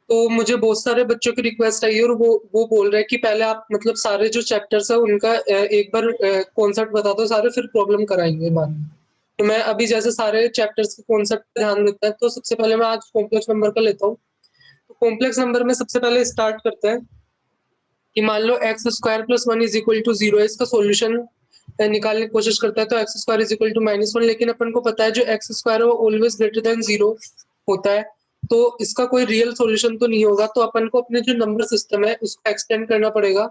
तो मुझे बहुत सारे बच्चों की रिक्वेस्ट आई है और वो बोल रहे हैं कि पहले आप मतलब सारे जो चैप्टर्स है उनका एक बार कॉन्सेप्ट बता दो सारे, फिर प्रॉब्लम कराएंगे बाद में। तो मैं अभी जैसे सारे चैप्टर्स के कॉन्सेप्ट पे ध्यान देता है, तो सबसे पहले मैं आज कॉम्प्लेक्स नंबर का लेता हूँ। तो कॉम्प्लेक्स नंबर में सबसे पहले स्टार्ट करते हैं कि मान लो x square plus one is equal to zero है, इसका सोल्यूशन निकालने की कोशिश करता है तो x square is equal to minus one, लेकिन अपन को पता है जो एक्स स्क्वायर है वो ऑलवेज ग्रेटर देन जीरो होता है, तो इसका कोई रियल सॉल्यूशन तो नहीं होगा। तो अपन को अपने जो नंबर सिस्टम है उसको एक्सटेंड करना पड़ेगा।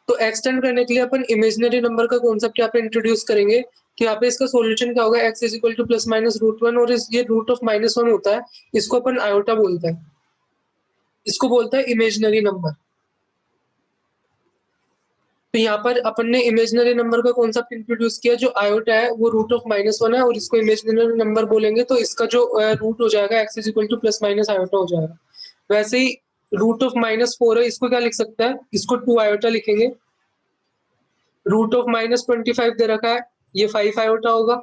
तो एक्सटेंड करने के लिए अपन इमेजिनरी नंबर का कॉन्सेप्ट यहाँ पे इंट्रोड्यूस करेंगे कि यहाँ पे इसका सॉल्यूशन क्या होगा, X is equal to plus minus root one, और ये रूट ऑफ माइनस वन होता है, इसको अपन आयोटा बोलते हैं, इसको बोलते हैं इमेजिनरी नंबर। तो यहाँ पर अपन ने इमेजिनरी नंबर का कॉन्सेप्ट इंट्रोड्यूस किया, जो आयोटा है वो रूट ऑफ माइनस वन है और इसको इमेजिनरी नंबर बोलेंगे, तो इसका जो रूट हो जाएगा x is equal to plus minus iota हो जाएगा। वैसे ही रूट ऑफ माइनस फोर है, इसको क्या लिख सकता है, इसको टू आयोटा लिखेंगे। रूट ऑफ माइनस 25 दे रखा है, ये 5 आयोटा होगा।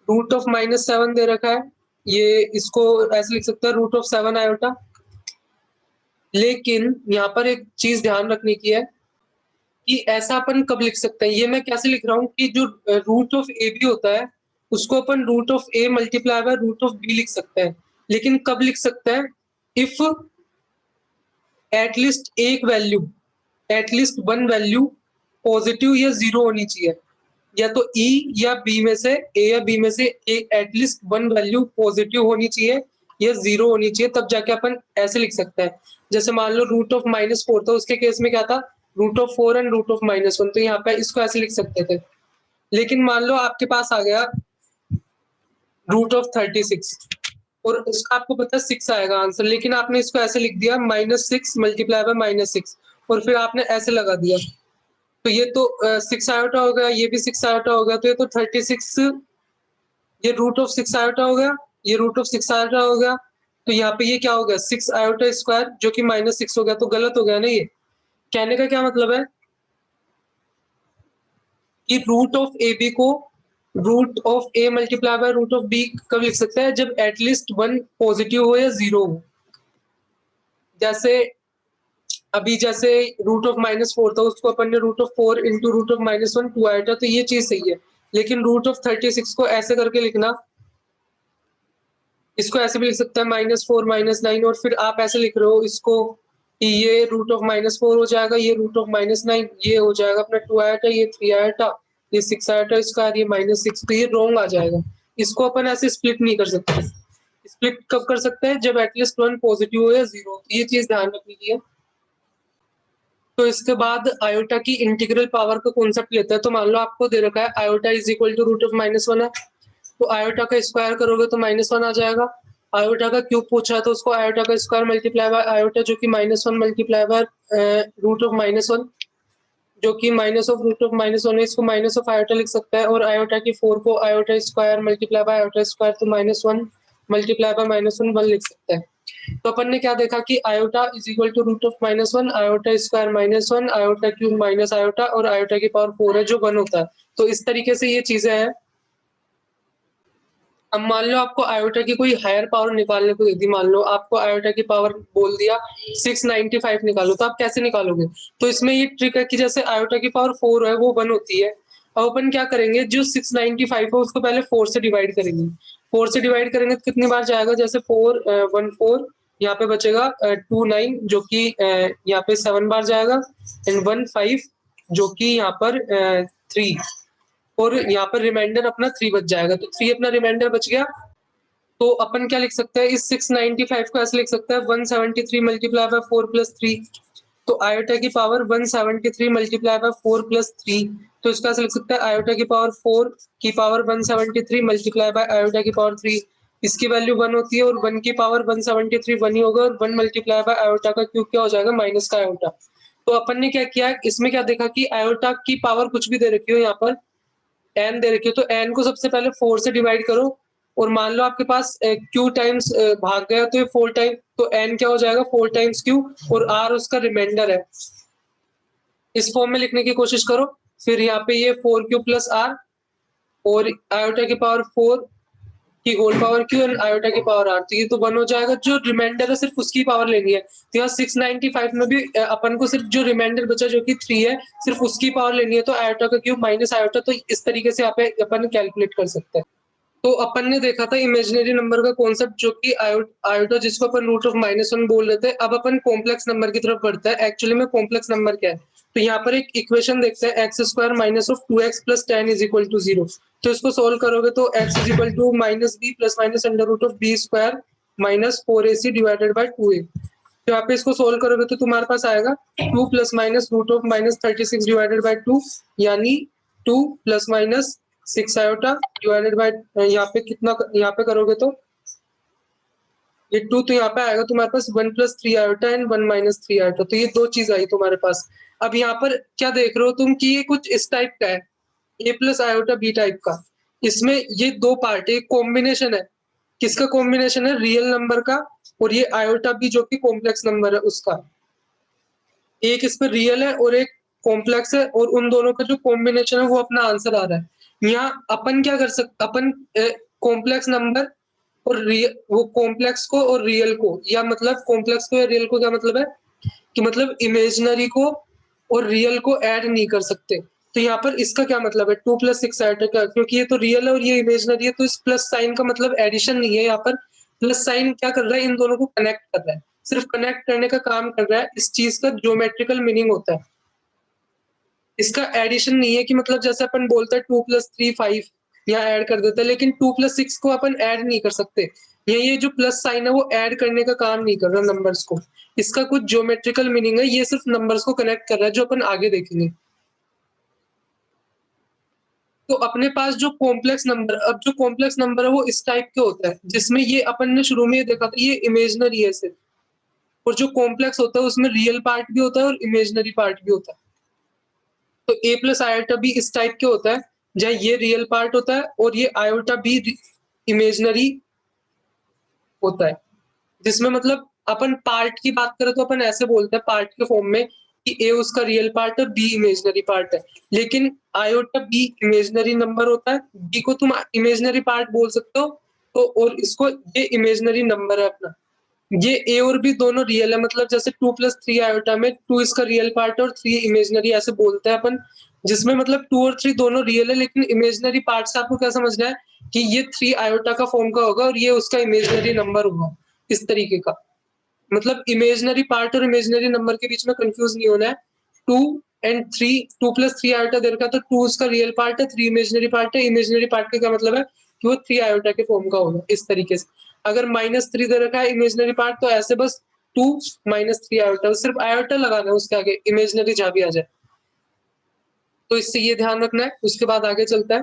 रूट ऑफ माइनस 7 दे रखा है, ये इसको ऐसे लिख सकता है रूट ऑफ 7 आयोटा। लेकिन यहाँ पर एक चीज ध्यान रखने की है कि ऐसा अपन कब लिख सकते हैं, ये मैं कैसे लिख रहा हूँ कि जो रूट ऑफ ए बी होता है उसको अपन root of A multiply by root of B लिख सकते हैं, लेकिन कब लिख सकते हैं, इफ एटलीस्ट एक value, at least one value positive या जीरो होनी चाहिए, या तो ई या बी में से, ए या बी में से एटलीस्ट वन वैल्यू पॉजिटिव होनी चाहिए या जीरो होनी चाहिए, तब जाके अपन ऐसे लिख सकते हैं। जैसे मान लो रूट ऑफ माइनस फोर था, उसके केस में क्या था, root of four and root of minus one, तो यहाँ पे इसको ऐसे लिख सकते थे। लेकिन मान लो आपके पास आ गया रूट ऑफ 36 और उसका आपको पता है 6 आएगा आंसर, लेकिन आपने इसको ऐसे लिख दिया minus six multiply by minus six, और फिर आपने ऐसे लगा दिया, तो ये तो 6 आयोटा हो गया, ये भी 6 आयोटा हो गया, तो ये तो 36, ये रूट ऑफ 6 आयोटा हो गया, ये रूट ऑफ 6 आयोटा हो गया, तो यहाँ पे ये क्या हो गया 6 आयोटा स्क्वायर जो कि माइनस सिक्स हो गया, तो गलत हो गया ना। ये कहने का क्या मतलब है कि रूट ऑफ ए बी को root of A multiply by root of B कब लिख सकते हैं, जब एटलीस्ट वन पॉजिटिव हो या जीरो हो। जैसे अभी जैसे रूट ऑफ माइनस फोर था, उसको अपन ने root of four into root of minus one two आया था, तो ये चीज सही है। लेकिन रूट ऑफ 36 को ऐसे करके लिखना, इसको ऐसे भी लिख सकता है माइनस फोर माइनस नाइन, और फिर आप ऐसे लिख रहे हो इसको कि ये रूट ऑफ माइनस फोर हो जाएगा, ये रूट ऑफ माइनस नाइन, ये हो जाएगा अपना टू आया था, ये थ्री आया था, ये सिक्स आया था स्क्वायर, ये माइनस सिक्स, तो ये रॉन्ग आ जाएगा। इसको अपन ऐसे स्प्लिट नहीं कर सकते। स्प्लिट कब कर सकते हैं, जब एटलीस्ट वन पॉजिटिव हो या जीरो, तो ये चीज ध्यान रखनी है। तो इसके बाद आयोटा की इंटीग्रल पावर का कॉन्सेप्ट लेते हैं। तो मान लो आपको दे रखा है iota is equal to root of minus one है, तो आयोटा का स्क्वायर करोगे तो माइनस वन आ जाएगा। आयोटा का क्यूब पूछा है तो उसको आयोटा का स्क्वायर मल्टीप्लाई बाय आयोटा जो कि minus one multiply by root of minus one जो कि minus of root of minus one है, इसको माइनस ऑफ आयोटा लिख सकता है। और आयोटा की फोर को iota square multiply by iota square, तो minus one multiply by minus one लिख सकता है। तो अपन ने क्या देखा कि iota is equal to root of minus one, iota square minus one, iota cube minus iota, और आयोटा की पावर फोर है जो वन होता है। तो इस तरीके से ये चीजें हैं। अब मान लो आपको आयोटा की कोई हायर पावर निकालने को दी थी, मान लो आपको आयोटा की पावर बोल दिया 695 निकालो, तो आप कैसे निकालोगे। तो इसमें ये ट्रिक है कि जैसे आयोटा की पावर फोर है वो वन होती है, अब अपन क्या करेंगे, जो 695 है उसको पहले फोर से डिवाइड करेंगे। फोर से डिवाइड करेंगे तो कितनी बार जाएगा, जैसे फोर वन फोर, यहाँ पे बचेगा टू नाइन जो कि यहाँ पे सेवन बार जाएगा, एंड वन फाइव जो कि यहाँ पर थ्री, और यहाँ पर रिमाइंडर अपना थ्री बच जाएगा, तो थ्री अपना रिमाइंडर बच गया। तो अपन क्या लिख सकते हैं, इस 695 को ऐसे लिख सकते हैं 173 multiply by four plus three, तो आयोटा की power 173 multiply by four plus three, तो इसका ऐसे लिख सकते हैं आयोटा की पावर फोर की पावर 173 मल्टीप्लाई बाय आयोटा की पावर थ्री, इसकी वैल्यू वन होती है, और वन की पावर 173 वन ही होगा, और वन मल्टीप्लाई बाय आयोटा का क्यूब क्या हो जाएगा, माइनस का आयोटा। तो अपन ने क्या किया, इसमें क्या देखा कि आयोटा की पावर कुछ भी दे रखी हो, यहाँ पर एन दे रखी हो, तो एन को सबसे पहले फोर से डिवाइड करो, और मान लो आपके पास क्यू टाइम्स भाग गया तो ये फोर टाइम, तो एन क्या हो जाएगा फोर टाइम्स क्यू, और आर उसका रिमाइंडर है। इस फॉर्म में लिखने की कोशिश करो, फिर यहाँ पे ये फोर क्यू प्लस आर, और आयोटा की पावर फोर की whole power Q and iota की पावर आर, तो ये तो 1 हो जाएगा। जो रिमाइंडर है सिर्फ उसकी पावर लेनी है, तो यहाँ 695 में भी अपन को सिर्फ जो रिमाइंडर बचा जो कि 3 है, सिर्फ उसकी पावर लेनी है, तो आयोटा का क्यूब माइनस आयोटा, तो इस तरीके से यहाँ पे अपन कैलकुलेट कर सकते हैं। तो अपन ने देखा था इमेजिनरी नंबर का कॉन्सेप्ट जो कि आयोटा जिसको अपन रूट ऑफ -1 बोल रहे थे। अब अपन कॉम्प्लेक्स नंबर की तरफ बढ़ते हैं। एक्चुअली में कॉम्प्लेक्स नंबर क्या है, तो यहाँ पर एक इक्वेशन देखते हैं, X square minus of 2x plus 10 is equal to 0। तो इसको सोल्व करोगे तो x is equal to minus B plus minus under root of B square minus 4ac divided by 2a। तो यहाँ पे इसको सोल्व करोगे तो तुम्हारे पास आएगा 2 plus minus root of minus 36 divided by 2, यानी 2 plus minus 6 iota divided by, यहाँ पे कितना, यहाँ पे करोगे तो ये 2, तो यहाँ पे आएगा तुम्हारे पास 1 plus 3 iota and 1 minus 3 iota. तो ये दो चीज आई तुम्हारे पास। अब यहाँ पर क्या देख रहे हो तुम कि ये कुछ इस टाइप का है, a plus iota B type का। इसमें ये दो पार्ट है, कॉम्बिनेशन है। किसका कॉम्बिनेशन है, रियल नंबर का, और ये आयोटा बी जो कि कॉम्प्लेक्स नंबर है उसका। एक इस पर रियल है और एक कॉम्प्लेक्स है, और उन दोनों का जो कॉम्बिनेशन है वो अपना आंसर आ रहा है। यहाँ अपन क्या कर सकते, अपन कॉम्प्लेक्स नंबर और रियल, वो कॉम्प्लेक्स को और रियल को, या मतलब कॉम्प्लेक्स को या रियल को, क्या मतलब है कि मतलब इमेजिनरी को और रियल को ऐड नहीं कर सकते। तो यहाँ पर इसका क्या मतलब है, 2 प्लस 6 ऐड का, क्योंकि ये तो रियल है और ये इमेजिनरी है, तो इस प्लस साइन का मतलब एडिशन नहीं है। यहाँ पर प्लस साइन क्या कर रहा है, इन दोनों को कनेक्ट कर रहा है, सिर्फ कनेक्ट करने का काम कर रहा है। इस चीज का ज्योमेट्रिकल मीनिंग होता है, इसका एडिशन नहीं है कि मतलब जैसे अपन बोलते हैं 2 प्लस 3 5 यहाँ ऐड कर देते हैं, लेकिन 2 प्लस 6 को अपन ऐड नहीं कर सकते। ये जो प्लस साइन है वो ऐड करने का काम नहीं कर रहा नंबर्स को, इसका कुछ ज्योमेट्रिकल मीनिंग है, ये सिर्फ नंबर्स को कनेक्ट कर रहा है, जो अपन आगे देखेंगे। तो अपने पास जो कॉम्प्लेक्स नंबर, अब जो कॉम्प्लेक्स नंबर है वो इस टाइप के होता है, जिसमें ये अपन ने शुरू में ये देखा था, ये इमेजिनरी है सिर्फ, और जो कॉम्प्लेक्स होता है उसमें रियल पार्ट भी होता है और इमेजिनरी पार्ट भी होता है। तो a प्लस आयोटा भी इस टाइप के होता है, जहाँ ये रियल पार्ट होता है और ये आयोटा भी इमेजिनरी होता है, जिसमें मतलब अपन पार्ट की बात करें तो अपन ऐसे बोलते हैं पार्ट के फॉर्म में कि a उसका रियल पार्ट है, b इमेजिनरी पार्ट है। लेकिन आयोटा b इमेजिनरी नंबर होता है, b को तुम इमेजिनरी पार्ट बोल सकते हो, तो और इसको ये इमेजिनरी नंबर है अपना। ये ए और बी दोनों रियल है, मतलब जैसे 2 प्लस 3 आयोटा में 2 इसका रियल पार्ट है और 3 इमेजिनरी, ऐसे बोलते हैं अपन, जिसमें मतलब 2 और 3 दोनों रियल है, लेकिन इमेजिनरी पार्ट से आपको क्या समझना है कि ये 3 आयोटा का फॉर्म का होगा और ये उसका इमेजिनरी नंबर होगा, इस तरीके का। मतलब इमेजिनरी पार्ट और इमेजिनरी नंबर के बीच में कंफ्यूज नहीं होना है। 2 एंड 3, 2 प्लस 3 आयोटा दे रखा, तो 2 उसका रियल पार्ट है, 3 इमेजिनरी पार्ट है। इमेजिनरी पार्ट का क्या मतलब है कि वो 3 आयोटा के फॉर्म का होगा, इस तरीके से। अगर -3 दे रखा है इमेजिनरी पार्ट, तो ऐसे बस 2 -3 आयोटा, सिर्फ आयोटा लगाना है उसके आगे, इमेजिनरी जहां भी आ जाए। तो इससे ये ध्यान रखना है। उसके बाद आगे चलता है,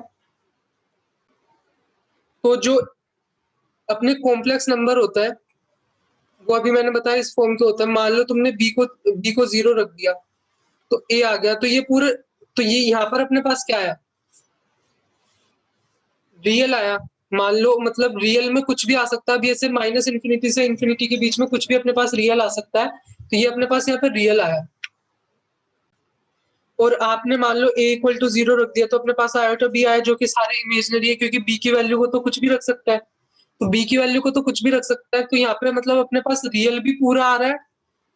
तो जो अपने कॉम्प्लेक्स नंबर होता है वो अभी मैंने बताया इस फॉर्म के होता है। मान लो तुमने बी को 0 रख दिया, तो ए आ गया, तो ये पूरे, तो ये यहाँ पर अपने पास क्या आया, रियल आया। मान लो मतलब रियल में कुछ भी आ सकता है, अभी ऐसे -इन्फिनिटी से इन्फिनिटी के बीच में कुछ भी अपने पास रियल आ सकता है, तो ये अपने पास यहाँ पे रियल आया। और आपने मान लो a इक्वल टू 0 रख दिया, तो अपने पास आयोटा b आया, जो कि सारे इमेजिनरी है, क्योंकि b की वैल्यू को तो कुछ भी रख सकता है, तो b की वैल्यू को तो कुछ भी रख सकता है। तो यहाँ पे मतलब अपने पास रियल भी पूरा आ रहा है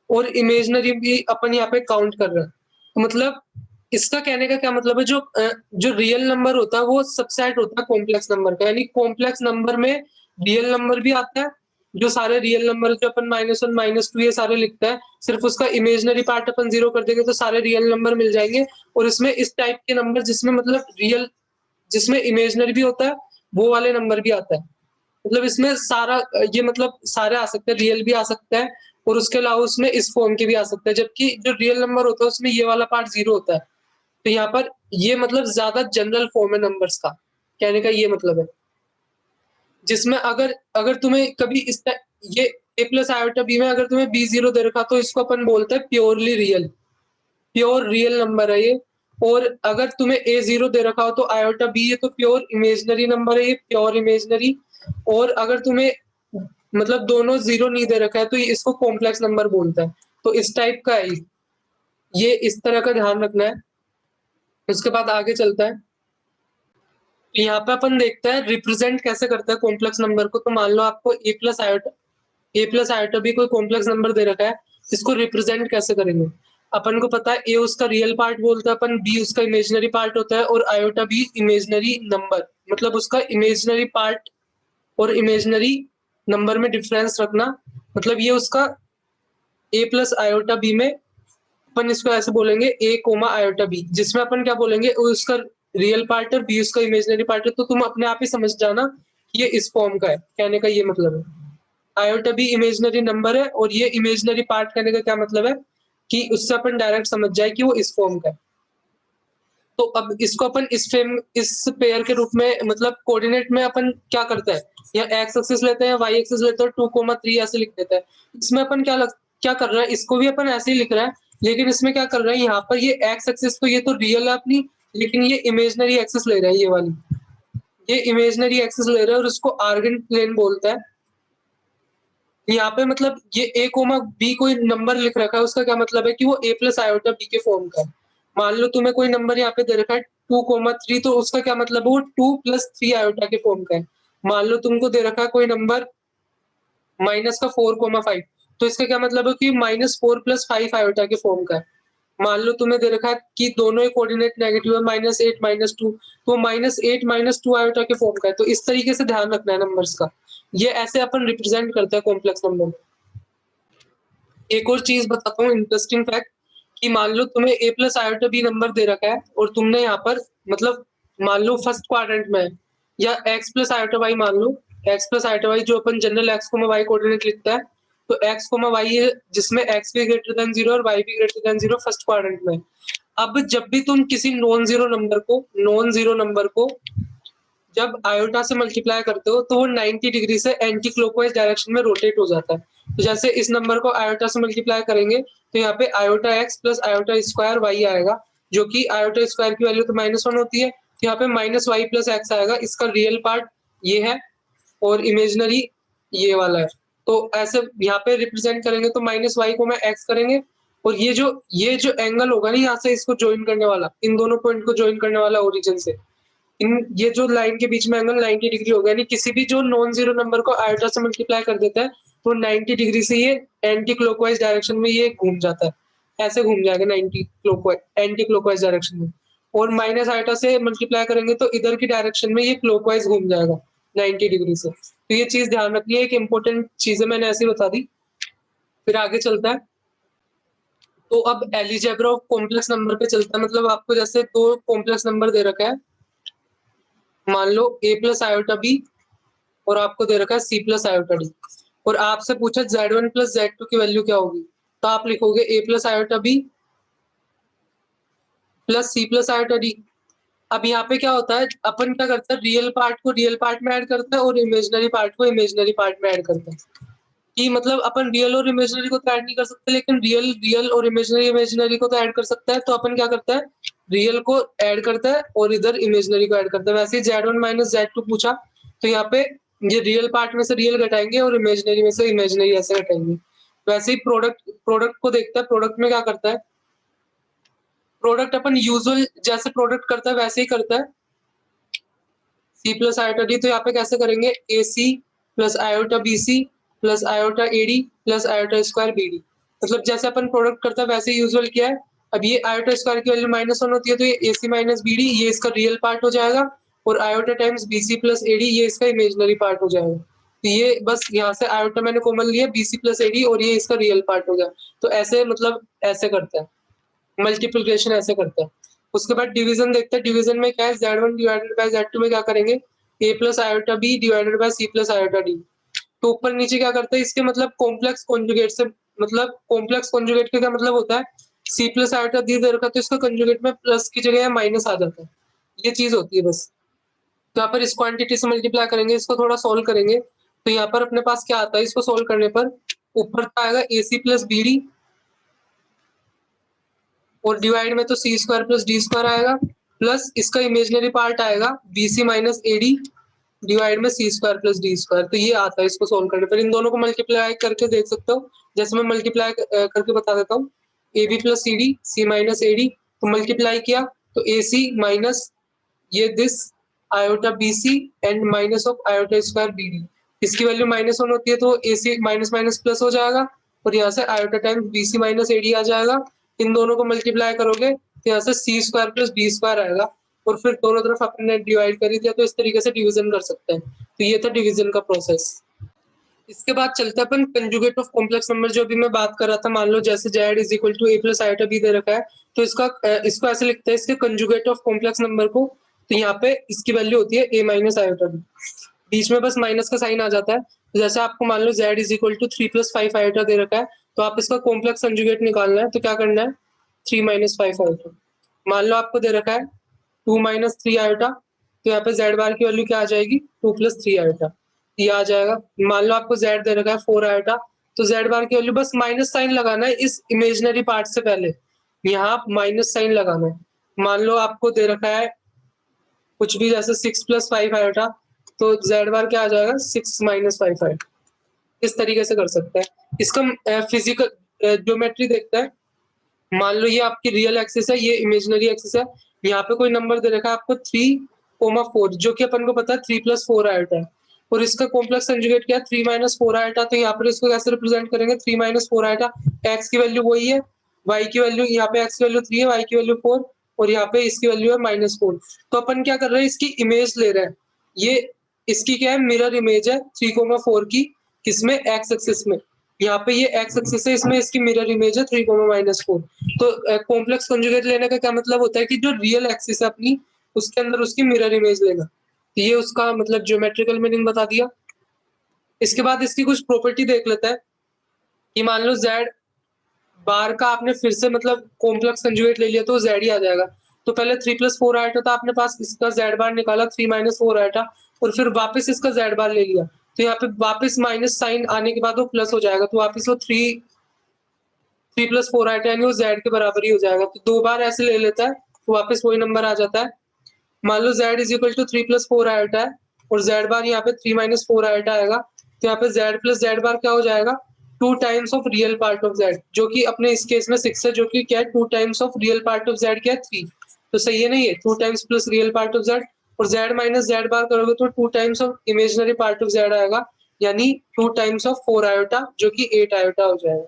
और इमेजिनरी भी अपन यहाँ पे काउंट कर रहे हैं। तो मतलब इसका कहने का क्या मतलब है, जो रियल नंबर होता है वो सबसेट होता है कॉम्प्लेक्स नंबर का, यानी कॉम्प्लेक्स नंबर में रियल नंबर भी आता है। जो सारे रियल नंबर जो अपन -1 -2 ये सारे लिखते हैं, सिर्फ उसका इमेजिनरी पार्ट अपन 0 कर देंगे तो सारे रियल नंबर मिल जाएंगे। और इसमें इस टाइप के नंबर जिसमें मतलब रियल, जिसमें इमेजिनरी भी होता है, वो वाले नंबर भी आता है। मतलब इसमें सारा ये मतलब सारे आ सकते हैं, रियल भी आ सकता है और उसके अलावा उसमें इस फॉर्म के भी आ सकता है, जबकि जो रियल नंबर होता है उसमें ये वाला पार्ट 0 होता है। तो यहाँ पर ये मतलब ज्यादा जनरल फॉर्म है नंबर्स का, कहने का ये मतलब है, जिसमें अगर अगर तुम्हें कभी ये a प्लस आयोटा b में अगर तुम्हें b0 दे रखा, तो इसको अपन बोलते हैं purely real, pure real number है ये। और अगर तुम्हें a0 दे रखा हो तो आयोटा b है, तो प्योर इमेजिनरी नंबर है ये, प्योर इमेजिनरी। और अगर तुम्हें मतलब दोनों 0 नहीं दे रखा है, तो ये इसको कॉम्प्लेक्स नंबर बोलता है। तो इस टाइप का है ये, इस तरह का ध्यान रखना है। उसके बाद आगे चलता है, यहाँ पे अपन देखते हैं रिप्रेजेंट कैसे करता है कॉम्प्लेक्स नंबर को। तो मान लो आपको ए प्लस आयोटा भी कोई कॉम्प्लेक्स नंबर दे रखा है, इसको रिप्रेजेंट कैसे करेंगे। अपन को पता है ए उसका रियल पार्ट बोलते हैं अपन, बी उसका इमेजिनरी पार्ट होता है और आयोटा भी इमेजिनरी नंबर, मतलब उसका इमेजिनरी पार्ट और इमेजिनरी नंबर में डिफरेंस रखना। मतलब ये उसका ए प्लस आयोटा बी में अपन इसको ऐसे बोलेंगे ए कोमा आयोटा बी, जिसमें अपन क्या बोलेंगे उसका रियल पार्ट और बी उसका इमेजिनरी पार्ट है। तो तुम अपने आप ही समझ जाना ये इस फॉर्म का है, कहने का ये मतलब है। आयोटा बी इमेजिनरी नंबर है और ये इमेजिनरी पार्ट कहने का क्या मतलब है कि उससे अपन डायरेक्ट समझ जाए कि वो इस फॉर्म का है। तो अब इसको अपन इस पेयर के रूप में, मतलब कोऑर्डिनेट में अपन क्या करते हैं, या एक्स एक्सिस लेते हैं या वाई एक्सिस लेते हैं, 2,3 ऐसे लिख देते हैं। इसमें अपन क्या कर रहा है, इसको भी अपन ऐसे ही लिख रहा है, लेकिन इसमें क्या कर रहा है, यहाँ पर ये एक्स एक्सिस तो ये तो रियल है अपनी, लेकिन ये इमेजिनरी एक्सिस ले रहा है, ये वाली ये इमेजिनरी एक्सिस ले रहा है और उसको आर्गन प्लेन बोलता है। यहाँ पे मतलब ये ए कोमा बी कोई नंबर लिख रखा है, उसका क्या मतलब है कि वो ए प्लस आयोटा बी के फॉर्म का है। मान लो तुम्हें कोई नंबर यहाँ पे दे रखा है 2,3, तो उसका क्या मतलब है वो 2 + 3 आयोटा के फॉर्म का है। मान लो तुमको दे रखा है कोई नंबर माइनस का 4,5, तो इसका क्या मतलब है कि -4 + 5 आयोटा के फॉर्म का है। मान लो तुम्हें दे रखा है कि दोनों ही कोऑर्डिनेट नेगेटिव है, -8 -2, तो -8 -2 आयोटा के फॉर्म का है। तो इस तरीके से ध्यान रखना है नंबर्स का। ये ऐसे अपन रिप्रेजेंट करते हैं कॉम्प्लेक्स नंबर। एक और चीज बताता हूँ इंटरेस्टिंग फैक्ट, कि मान लो तुम्हें ए प्लस आयोटा बी नंबर दे रखा है और तुमने यहाँ पर मतलब मान लो फर्स्ट क्वाड्रेंट में है, या एक्स प्लस आयोटा वाई मान लो, एक्स प्लस आयोटा वाई जो अपन general x comma y coordinate लिखता है, तो एक्स कोमा वाई है जिसमें एक्स भी ग्रेटर देन 0 और वाई भी ग्रेटर देन 0 फर्स्ट क्वाड्रेंट में। अब जब भी तुम किसी नॉन जीरो नंबर को जब आयोटा से मल्टीप्लाई करते हो तो वो 90 डिग्री से एंटी क्लॉकवाइज डायरेक्शन में रोटेट हो जाता है। तो जैसे इस नंबर को आयोटा से मल्टीप्लाई करेंगे तो यहाँ पे iota X plus iota square Y आएगा, जो कि आयोटा स्क्वायर की वैल्यू तो -1 होती है, तो यहाँ पे -y + x आएगा। इसका रियल पार्ट ये है और इमेजिनरी ये वाला है। तो ऐसे यहाँ पे रिप्रेजेंट करेंगे तो -y को मैं x करेंगे, और ये जो एंगल होगा ना यहाँ से इसको ज्वाइन करने वाला, इन दोनों पॉइंट को ज्वाइन करने वाला ओरिजिन से, इन ये जो लाइन के बीच में एंगल 90 डिग्री होगा, यानी किसी भी जो नॉन जीरो नंबर को आयोटा से मल्टीप्लाई कर देता है तो 90 डिग्री से ये एंटी क्लॉकवाइज डायरेक्शन में ये घूम जाता है, ऐसे घूम जाएगा 90 क्लॉकवाइज एंटी क्लॉकवाइज डायरेक्शन में। और माइनस आयोटा से मल्टीप्लाई करेंगे तो इधर की डायरेक्शन में ये क्लॉकवाइज घूम जाएगा 90 डिग्री से। तो ये चीज ध्यान रखनी है, एक इंपॉर्टेंट चीज है, मैंने ऐसे ही बता दी। फिर आगे चलता है, तो अब एलिजेब्रा ऑफ कॉम्प्लेक्स नंबर पे चलता है। मतलब आपको जैसे दो कॉम्प्लेक्स नंबर दे रखा है, मान लो a प्लस आयोटा बी और आपको दे रखा है c प्लस आयोटा डी, और आपसे पूछा z1 + z2 की वैल्यू क्या होगी, तो आप लिखोगे a plus iota B plus c plus iota D. अब यहाँ पे क्या होता है, अपन क्या करता है, रियल पार्ट को रियल पार्ट में ऐड करता है और इमेजिनरी पार्ट को इमेजिनरी पार्ट में ऐड करता है। कि मतलब अपन रियल और इमेजिनरी को तो ऐड नहीं कर सकते, लेकिन रियल रियल और इमेजिनरी इमेजिनरी को तो ऐड कर सकता है। तो अपन क्या करता है, रियल को ऐड करता है और इधर इमेजिनरी को ऐड करता है। वैसे ही z1 - z2 पूछा तो यहाँ पे ये रियल पार्ट में से रियल घटाएंगे और इमेजिनरी में से इमेजिनरी ऐसे घटाएंगे। वैसे ही प्रोडक्ट प्रोडक्ट को देखता है, प्रोडक्ट में क्या करता है, प्रोडक्ट अपन यूजुअल जैसे प्रोडक्ट करता है वैसे ही करता है, सी प्लस आयोटा डी। तो यहाँ पे कैसे करेंगे, a C plus iota b C plus iota a d plus iota square b d. मतलब जैसे अपन प्रोडक्ट करता है वैसे यूजुअल किया है। अब ये आयोटा स्क्वायर की वैल्यू -1 होती है, तो ये A C minus B D ये इसका रियल पार्ट हो जाएगा, और iota times B C plus A D ये इसका इमेजिनरी पार्ट हो जाएगा। तो ये बस यहाँ से आयोटा मैंने कॉमन लिया, B C plus A D, और ये इसका रियल पार्ट हो गया। तो ऐसे मतलब ऐसे करते हैं, मल्टीप्लिकेशन ऐसे करते हैं। उसके बाद डिवीजन देखते हैं, डिवीजन में क्या है, z1 डिवाइडेड बाय z2 में क्या करेंगे, a plus iota B divided by c plus iota D. तो ऊपर नीचे क्या करते हैं, इसके मतलब कॉम्प्लेक्स कॉन्जुगेट से, मतलब कॉम्प्लेक्स कॉन्जुगेट का क्या मतलब होता है, c प्लस आयोटा दी दे रखा तो इसका कंजुगेट में प्लस की जगह माइनस आ जाता है, ये चीज होती है बस। तो यहाँ पर इस क्वांटिटी से मल्टीप्लाई करेंगे, इसको थोड़ा सोल्व करेंगे, तो यहाँ पर अपने पास क्या आता है, इसको सोल्व करने पर ऊपर आएगा A C plus B D, और डिवाइड में तो C square plus D square आएगा, प्लस इसका इमेजिनरी पार्ट आएगा B C minus A D divide में C square plus D square. तो ये आता है इसको सोल्व करने पर। इन दोनों को मल्टीप्लाई करके देख सकते हो, जैसे मैं मल्टीप्लाई करके बता देता हूँ, A B plus C D C minus A D, तो मल्टीप्लाई किया तो ए सी माइनस ये this iota BC and minus of iota square BD। इसकी वैल्यू -1 होती है तो AC माइनस माइनस प्लस हो जाएगा और यहाँ से iota times BC minus AD आ जाएगा। इन दोनों को मल्टीप्लाई करोगे तो यहाँ से C square plus D square आएगा और फिर दोनों तरफ आपने डिवाइड कर दिया तो इस तरीके से डिवीजन कर सकते हैं। तो ये था डिवीजन का प्रोसेस। इसके बाद चलता है अपन कंजुगेट ऑफ कॉम्प्लेक्स नंबर, जो भी मैं बात कर रहा था। मान लो जैसे z is equal to a plus iota b दे रखा है, तो इसको ऐसे लिखते हैं इसके कंजुगेट ऑफ कॉम्प्लेक्स नंबर को। तो यहाँ पे इसकी वैल्यू होती है a माइनस आयोटा b, बीच में बस माइनस का साइन आ जाता है। तो जैसे आपको मान लो z is equal to 3 plus 5 iota दे रखा है, तो आप इसका कॉम्प्लेक्स कंजुगेट निकालना है। तो क्या करना है, 3 माइनस 5 आयोटा। मान लो आपको दे रखा है 2 माइनस 3 आयोटा, तो यहाँ पे z बार की वैल्यू क्या आ जाएगी, 2 प्लस 3 आयोटा, ये आ जाएगा। मान लो आपको z दे रखा है 4 आयोटा, तो z बार की वैल्यू बस माइनस साइन लगाना है इस इमेजिनरी पार्ट से पहले, यहाँ आप माइनस साइन लगाना है। मान लो आपको दे रखा है कुछ भी, जैसे 6 प्लस 5 आयोटा, तो z बार क्या आ जाएगा, 6 माइनस 5 आयोटा। इस तरीके से कर सकते हैं। इसका फिजिकल ज्योमेट्री देखते हैं। मान लो ये आपकी रियल एक्सिस है, ये इमेजिनरी एक्सिस है। यहाँ पे कोई नंबर दे रखा है आपको 3,4, जो कि अपन को पता है 3 प्लस 4 आयोटा है, और इसका कॉम्प्लेक्स कंजुगेट क्या है, 3 माइनस 4 आयोटा। तो यहाँ पर इसको कैसे रिप्रेजेंट करेंगे, 3 माइनस 4 आयोटा, एक्स की वैल्यू वही है, वाई की वैल्यू, यहाँ पे एक्स की वैल्यू 3 है, वाई की वैल्यू 4, और यहाँ पे इसकी वैल्यू है -4। तो अपन क्या कर रहे हैं, इसकी इमेज ले रहे हैं। ये इसकी क्या है, मिरर इमेज है 3,4 की, किसमें, एक्स एक्सिस में। यहाँ पे ये एक्स एक्सिस है, इसमें इसकी मिरर इमेज है 3,-4। तो कॉम्प्लेक्स कंजुगेट लेने का क्या मतलब होता है कि जो रियल एक्सिस है अपनी, उसके अंदर उसकी मिरर इमेज लेना। तो ये उसका मतलब ज्योमेट्रिकल मीनिंग बता दिया। इसके बाद इसकी कुछ प्रॉपर्टी देख लेते हैं कि मान लो z बार का आपने फिर से मतलब कॉम्प्लेक्स कंजुगेट ले लिया तो z ही आ जाएगा। तो पहले 3 प्लस 4 आयोटा था, आपने पास इसका z बार निकाला 3 माइनस 4 आयोटा, और फिर वापस इसका z बार ले लिया। तो यहाँ पे वापस माइनस साइन आने के बाद वो प्लस हो जाएगा, तो वापस वो 3 प्लस 4 आयोटा यानी वो z के बराबर ही हो जाएगा। तो 2 बार ऐसे ले लेता है तो वापस वही नंबर आ जाता है। मान लो z is equal to 3 plus 4 iota है और z बार यहाँ पे 3 माइनस 4 आयोटा आएगा, तो यहाँ पे z प्लस z बार क्या हो जाएगा, 2 times of real part of z, जो कि अपने इस केस में 6 है, जो कि क्या है 2 times of real part of z क्या है 3। तो सही है नहीं है, 2 times plus real part of z, और z माइनस z बार करोगे तो 2 times of imaginary part of z आएगा, यानी 2 टाइम्स ऑफ 4 आयोटा, जो कि 8 आयोटा हो जाएगा।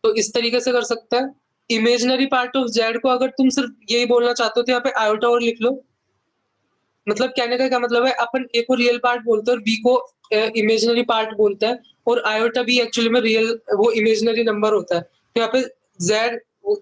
तो इस तरीके से कर सकता है। इमेजिनरी पार्ट ऑफ z को अगर तुम सिर्फ यही बोलना चाहते हो तो यहाँ पे आयोटा और लिख लो। मतलब कहने का क्या मतलब है, अपन ए को रियल पार्ट बोलते हैं और बी को इमेजिनरी पार्ट बोलते हैं, और आयोटा भी एक्चुअली में रियल वो इमेजिनरी नंबर होता है। तो यहाँ पे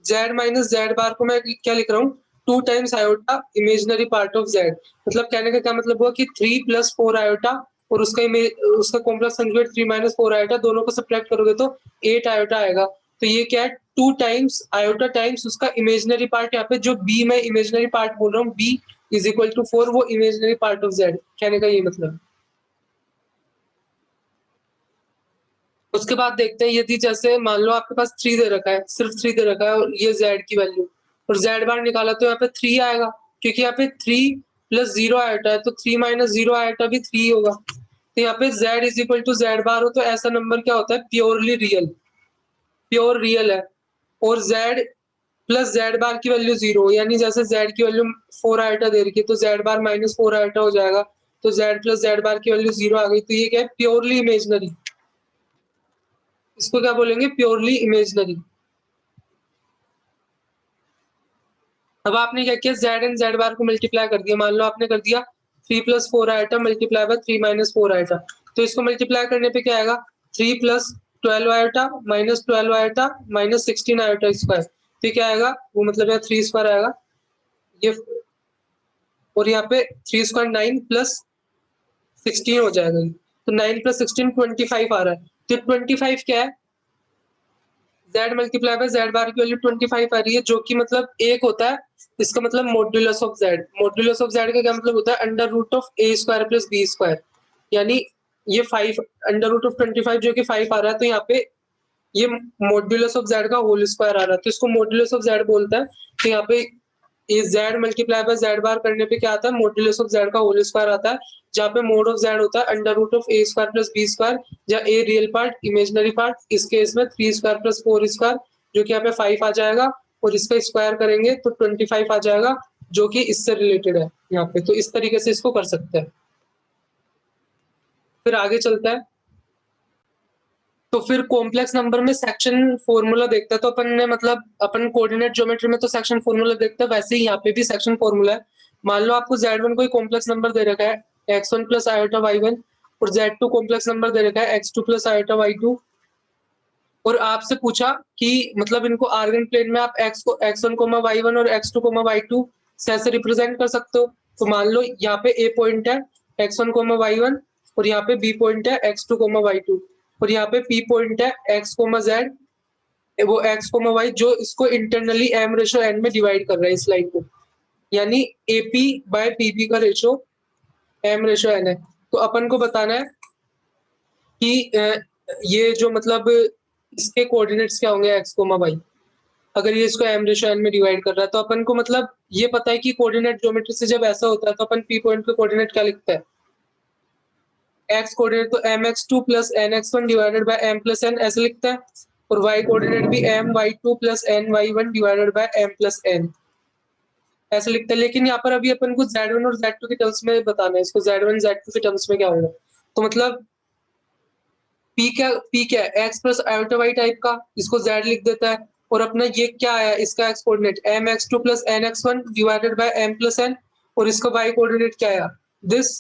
z माइनस z बार को मैं क्या लिख रहा हूँ, 2 times iota imaginary part of z। मतलब कहने का क्या मतलब हुआ कि 3 प्लस 4 आयोटा और उसका कॉम्प्लेक्स कंजुगेट 3 माइनस 4 आयोटा, दोनों को सब्ट्रैक्ट करोगे तो 8 आयोटा आएगा। तो ये क्या है, 2 टाइम्स आयोटा टाइम्स उसका इमेजिनरी पार्ट, यहाँ पे जो बी मैं इमेजिनरी पार्ट बोल रहा हूँ, बी इज इक्वल टू 4, वो इमेजिनरी पार्ट ऑफ z, कहने का ये मतलब। उसके बाद देखते हैं, यदि जैसे मान लो आपके पास 3 दे रखा है, सिर्फ 3 दे रखा है और ये z की वैल्यू, और z बार निकाला तो यहाँ पे 3 आएगा, क्योंकि यहाँ पे 3 प्लस 0 आयोटा है, तो 3 माइनस 0 आयोटा भी 3 होगा। तो यहाँ पे z is equal to z bar हो तो ऐसा नंबर क्या होता है, प्योरली रियल, प्योर रियल है। और z प्लस z बार की वैल्यू 0, यानी जैसे z की वैल्यू 4 आयोटा दे रखी है तो z बार माइनस 4 आयोटा हो जाएगा, तो z प्लस z बार की वैल्यू 0 आ गई। तो ये क्या है, प्योरली इमेजिनरी, इसको क्या बोलेंगे, प्योरली इमेजिनरी। अब आपने क्या किया, z एंड z बार को मल्टीप्लाई कर दिया। मान लो आपने कर दिया 3 plus 4 iota multiply by 3 minus 4 iota, तो इसको मल्टीप्लाई करने पे क्या आएगा, 3 plus 12 iota minus 12 iota minus 16 iota square. तो क्या आएगा, वो मतलब यहाँ 3 स्क्वायर आएगा ये, और यहाँ पे 3 स्क्वायर 9 प्लस 16 हो जाएगा। तो 9 प्लस 16 25 आ रहा है। तो 25 क्या है, z मल्टीप्लाई बाय z बार की वैल्यू 25 आ रही है, जो कि मतलब 1 होता है। इसका मतलब modulus of z, modulus of z का क्या मतलब होता है, under root of a square plus b square, यानी ये 5 अंडर रूट ऑफ 25 जो कि 5 आ रहा है, तो यहाँ पे ये मॉड्यूलस ऑफ z का होल स्क्वायर आ रहा है, तो इसको मॉड्यूलस ऑफ z बोलता है। तो यहाँ पे ये z multiply by z bar करने पे क्या आता है, मॉड्यूलस ऑफ z का होल स्क्वायर आता है, जहाँ पे मोड ऑफ z होता है under root of a square plus b square, जहाँ a real part imaginary part, इस केस में 3 स्क्वायर प्लस 4 स्क्वायर, जो कि यहाँ पे 5 आ जाएगा, और इसका स्क्वायर करेंगे तो 25 आ जाएगा, जो कि इससे रिलेटेड है यहाँ पे। तो इस तरीके से इसको कर सकते हैं। फिर आगे चलता है। तो फिर कॉम्प्लेक्स नंबर में सेक्शन फॉर्मूला देखते हैं। तो अपन ने मतलब अपन कोऑर्डिनेट ज्योमेट्री में तो सेक्शन फॉर्मूला देखते हैं, वैसे ही यहाँ पे भी सेक्शन फॉर्मूला है। मान लो आपको Z1 कोई कॉम्प्लेक्स नंबर दे रखा है x1 प्लस आयोटा y1 और Z2 कॉम्प्लेक्स नंबर दे रखा है x2 प्लस आयोटा y2, और आपसे पूछा कि मतलब इनको आर्गन प्लेन में आप x को x1 y1 और x2 y2 से ऐसे रिप्रेजेंट कर सकते हो। तो मान लो यहाँ पे a पॉइंट है x1 y1 और यहाँ पे b पॉइंट है x2 y2 और यहाँ पे p पॉइंट है x z, वो x y जो इसको इंटरनली m/n में डिवाइड कर रहा है इस लाइन को, यानी AP बाय PP का रेशो m/n है। तो अपन को बताना है कि ये जो मतलब इसके कोऑर्डिनेट्स क्या होंगे x, y। अगर ये इसको m/n में डिवाइड कर रहा है तो अपन को मतलब ये पता है कि कोऑर्डिनेट ज्योमेट्री से जब ऐसा होता है तो अपन p पॉइंट पे कोऑर्डिनेट क्या लिखते हैं, x कोऑर्डिनेट तो mx2 plus nx1 divided by m plus n ऐसे लिखता है, और y कोऑर्डिनेट भी my2 plus ny1 divided by m plus n ऐसे लिखता है। लेकिन यहाँ पर अभी अपन को z1 और z2 के टर्म्स में बताना है, इसको z1 z2 के टर्म्स में क्या होगा। तो मतलब p क्या है x plus iota y type का, इसको z लिख देता है, और अपना ये क्या है इसका x coordinate mx2 plus nx1 divided by m plus n, और इसका y कोऑर्डिनेट क्या है दिस।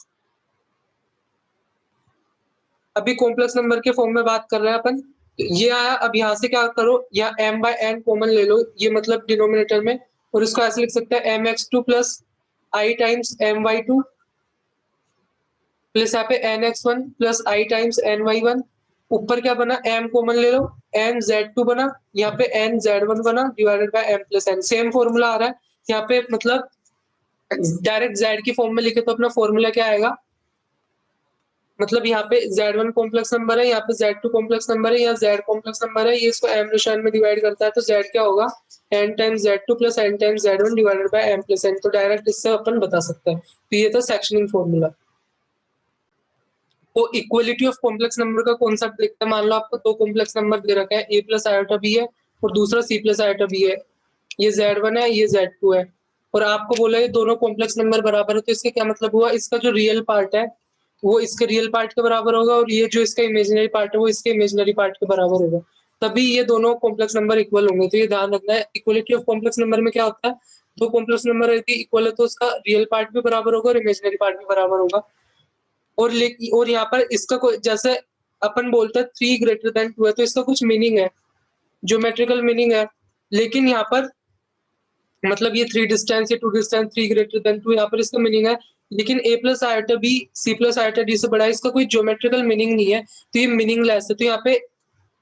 अभी कॉम्प्लेक्स नंबर के फॉर्म में बात कर रहे हैं अपन। ये आया, अब यहाँ से क्या करो, या m बाय n कॉमन ले लो, ये मतलब डिनोमिनेटर में, और इसको ऐसे लिख सकते हैं mx2 plus i times my2 plus यहाँ पे nx1 plus i times ny1। ऊपर क्या बना, m कॉमन ले लो, m z2 बना, यहाँ पे n z1 बना divided by m plus n। Same formula आ रहा है यहाँ पे, मतलब डायरेक्ट z की फॉर्म में लिखे तो अपना फॉर्मूला क्या आएगा, मतलब यहाँ पे Z1 कॉम्प्लेक्स नंबर है, यहाँ पे Z2 कॉम्प्लेक्स नंबर है, यहाँ Z कॉम्प्लेक्स नंबर है, ये इसको m/n में डिवाइड करता है तो Z क्या होगा n times Z2 plus n times Z1 divided by m plus n। तो डायरेक्ट इससे अपन बता सकते हैं। तो ये था सेक्शनिंग फॉर्मूला। तो इक्वलिटी ऑफ कॉम्प्लेक्स नंबर का कॉन्सेप्ट देखते हैं। मान लो आपको दो कॉम्प्लेक्स नंबर दे रखा है a प्लस आयोटा b है और दूसरा c प्लस आयोटा b है, ये Z1 है ये Z2 है, और आपको बोला ये दोनों कॉम्प्लेक्स नंबर बराबर है। तो इसका क्या मतलब हुआ, इसका जो रियल पार्ट है वो इसके रियल पार्ट के बराबर होगा, और ये जो इसका इमेजिनरी पार्ट है वो इसके इमेजिनरी पार्ट के बराबर होगा, तभी ये दोनों कॉम्प्लेक्स नंबर इक्वल होंगे। तो ये ध्यान रखना है। इक्वलिटी ऑफ कॉम्प्लेक्स नंबर में क्या होता है, दो कॉम्प्लेक्स नंबर यदि इक्वल है तो उसका रियल पार्ट भी बराबर होगा और इमेजिनरी पार्ट भी बराबर होगा। और यहाँ पर इसका कोई, जैसे अपन बोलते हैं 3 ग्रेटर देन 2 है, तो इसका कुछ मीनिंग है, ज्योमेट्रिकल मीनिंग है। लेकिन यहाँ पर मतलब ये 3 डिस्टेंस या 2 डिस्टेंस 3 ग्रेटर देन 2, यहाँ पर इसका मीनिंग है। लेकिन a plus iota b c plus iota d से बड़ा है, इसका कोई ज्योमेट्रिकल मीनिंग नहीं है, तो ये मीनिंगलेस है। तो यहाँ पे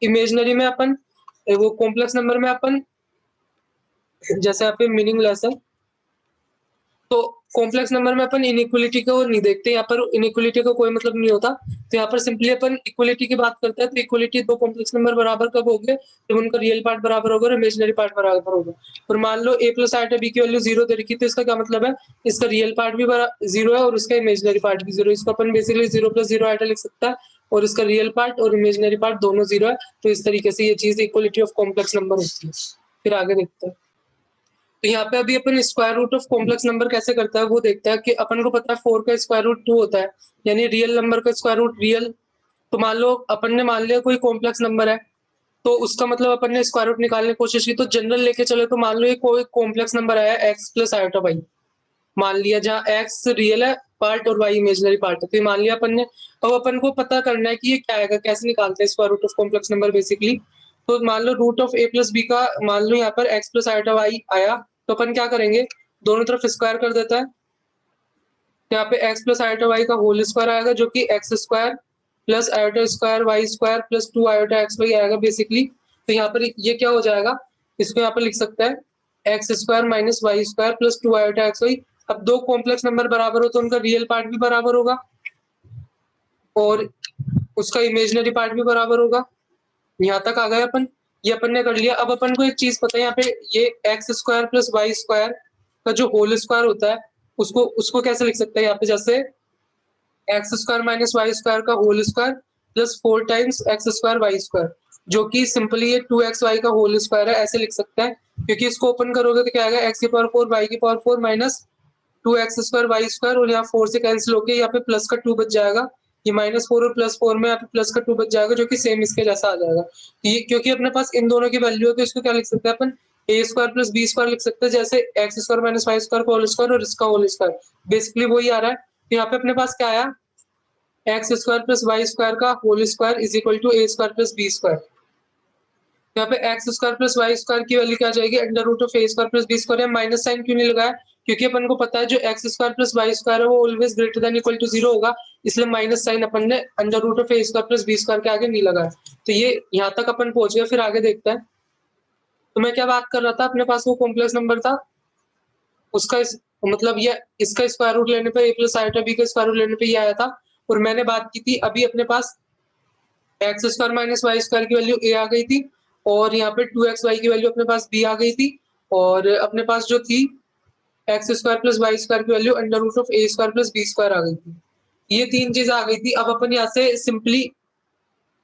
इमेजिनरी में अपन, वो कॉम्प्लेक्स नंबर में अपन, जैसे यहाँ पे मीनिंगलेस है, तो कॉम्प्लेक्स नंबर में अपन इनइक्वलिटी को नहीं देखते, यहाँ पर इनइक्वलिटी का कोई मतलब नहीं होता। तो यहाँ पर सिंपली अपन इक्वलिटी की बात करते हैं। तो इक्वलिटी दो कॉम्प्लेक्स नंबर बराबर कब होंगे, जब उनका रियल पार्ट बराबर होगा और इमेजिनरी पार्ट बराबर होगा। और मान लो a प्लस आयोटा b की वैल्यू 0 दे रखी, तो इसका क्या मतलब है, इसका रियल पार्ट भी 0 है और उसका इमेजिनरी पार्ट भी 0 है। इसको अपन बेसिकली 0 प्लस 0 आयोटा लिख सकता है, और इसका रियल पार्ट और इमेजिनरी पार्ट दोनों 0 है। तो इस तरीके से ये चीज इक्वलिटी ऑफ कॉम्प्लेक्स नंबर होती है। फिर आगे देखते हैं। तो यहाँ पे अभी अपन square root of complex number कैसे करता है वो देखता है। कि अपन को पता है 4 का स्क्वायर रूट 2 होता है, यानी रियल नंबर का स्क्वायर रूट रियल। तो मान लो अपन ने मान लिया कोई कॉम्प्लेक्स नंबर है, तो उसका मतलब अपन ने स्क्वायर रूट निकालने की कोशिश की, तो जनरल लेके चले तो मान लो ये कोई कॉम्प्लेक्स नंबर आया x प्लस आयोटा y, मान लिया जहाँ x रियल है पार्ट और y इमेजिनरी पार्ट है। तो ये मान लिया अपन ने। अब अपन को पता करना है कि ये क्या आएगा, कैसे निकालते हैं square root of complex number basically. तो मान लो root of a plus b का, मान लो यहाँ पर x प्लस आयोटा y आया, तो अपन क्या करेंगे, दोनों तरफ स्क्वायर कर देता है। यहाँ पे x प्लस आयोटा y का होल स्क्वायर आएगा, जो कि X square plus iota square Y square plus 2 iota X Y आएगा बेसिकली। तो यहाँ पर ये क्या हो जाएगा, इसको यहाँ पर लिख सकता है X square minus Y square plus 2 iota X Y. अब दो कॉम्प्लेक्स नंबर बराबर हो तो उनका रियल पार्ट भी बराबर होगा और उसका इमेजिनरी पार्ट भी बराबर होगा। यहाँ तक आ गए अपन, ये अपन ने कर लिया। अब अपन को एक चीज पता है, यहाँ पे ये X square plus Y square का जो होल स्क्वायर होता है उसको उसको कैसे लिख सकते हैं, यहाँ पे जैसे x square minus Y square का whole square plus 4 times x square Y square. जो कि सिंपली ये 2xy का होल स्क्वायर है, ऐसे लिख सकते हैं, क्योंकि इसको ओपन करोगे तो क्या आएगा, x की पावर 4 y की power 4 minus 2x square y square, और यहाँ 4 से कैंसिल होके यहाँ पे प्लस का 2 बच जाएगा। ये -4 और +4 में यहाँ पे प्लस का 2 बच जाएगा, जो कि सेम इसके जैसा आ जाएगा। ये क्योंकि अपने पास इन दोनों की वैल्यू है, तो इसको क्या लिख सकते हैं अपन, a square plus b square लिख सकते हैं, जैसे x square minus y square का होल स्क्वायर और इसका होल स्क्वायर, बेसिकली वही आ रहा है। तो यहाँ पे अपने पास क्या आया, x square plus y square का whole square is equal to a square plus b square. यहाँ पे x square plus Y square की वैल्यू क्या आ जाएगी, under root of A square plus B square है। माइनस साइन क्यों नहीं लगाया, क्योंकि अपन को पता है जो x square plus Y square है वो always greater than equal to 0 होगा, इसलिए माइनस साइन अपन ने under root of A square plus B square के आगे नहीं लगाया। तो ये यहाँ तक अपन पहुंच गए, फिर आगे देखते हैं। तो मैं क्या बात कर रहा था, अपने पास वो कॉम्प्लेक्स नंबर था, उसका मतलब ये इसका स्क्वायर रूट लेने पे a प्लस आयोटा b का स्क्वायर रूट लेने पे ये आया था। और मैंने बात की थी अभी अपने पास x square minus Y square की वैल्यू a आ गई थी, और यहाँ पे 2xy की वैल्यू अपने पास b आ गई थी, और अपने पास जो थी x square plus Y square की value under root of a square plus b square आ गई थी। ये तीन चीज आ गई थी। अब अपन यहाँ से सिंपली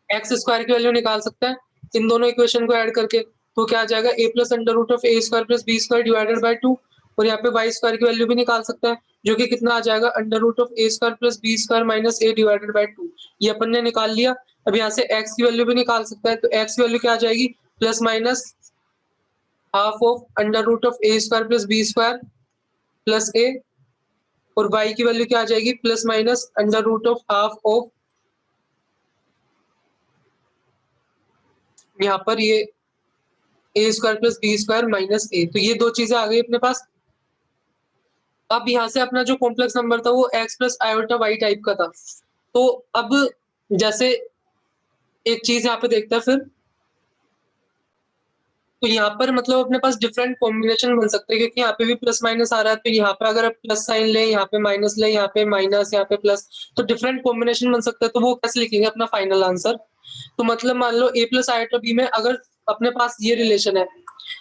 एक्स स्क्वायर की वैल्यू निकाल सकते हैं इन दोनों इक्वेशन को ऐड करके। तो क्या आ जाएगा, a plus under root of a square plus b square divided by 2, और यहाँ पे वाई स्क्वायर की वैल्यू भी निकाल सकते हैं, जो कि कितना आ जाएगा, under root of a square plus b square minus a divided by 2। ये अपन ने निकाल लिया। अब यहाँ से x की वैल्यू भी निकाल सकता है, तो x की वैल्यू क्या आ जाएगी, plus minus half of under root of a square plus b square plus a, और y की वैल्यू क्या आ जाएगी, plus minus under root of half of, यहाँ पर ये a square plus b square minus a। तो ये दो चीजें आ गई अपने पास। अब यहाँ से अपना जो कॉम्प्लेक्स नंबर था वो x plus iota y type का था। तो अब जैसे एक चीज यहाँ पे देखते हैं फिर, तो यहाँ पर मतलब अपने पास डिफरेंट कॉम्बिनेशन बन सकते हैं, क्योंकि यहाँ पे भी प्लस माइनस आ रहा है, तो यहाँ पे अगर आप प्लस साइन लें, यहाँ पे माइनस लें, यहाँ पे माइनस, यहाँ पे प्लस, तो डिफरेंट कॉम्बिनेशन बन सकता है। तो वो कैसे लिखेंगे अपना फाइनल आंसर, तो मतलब मान लो a प्लस आयोटा b में अगर अपने पास ये रिलेशन है,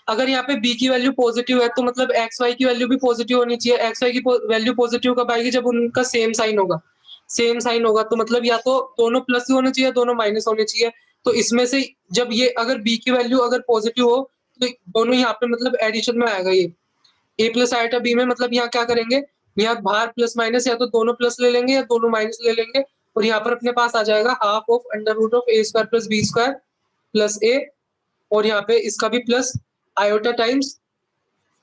अगर यहाँ पे b की वैल्यू पॉजिटिव है तो मतलब एक्स वाई की वैल्यू भी पॉजिटिव होनी चाहिए। एक्स वाई की वैल्यू पॉजिटिव कब आएगी, जब उनका सेम साइन होगा। सेम साइन होगा तो मतलब या तो दोनों प्लस ही होने चाहिए, दोनों माइनस होने चाहिए। तो इसमें से जब ये अगर b की वैल्यू अगर पॉजिटिव हो तो दोनों यहाँ पे मतलब एडिशन में आएगा। ये a प्लस आयोटा b में मतलब यहाँ क्या करेंगे, यहाँ बाहर प्लस माइनस या तो दोनों प्लस ले लेंगे या दोनों माइनस ले लेंगे, और यहाँ पर अपने पास आ जाएगा half of under root of a square plus b square plus a, और यहाँ पे इसका भी प्लस आयोटा टाइम्स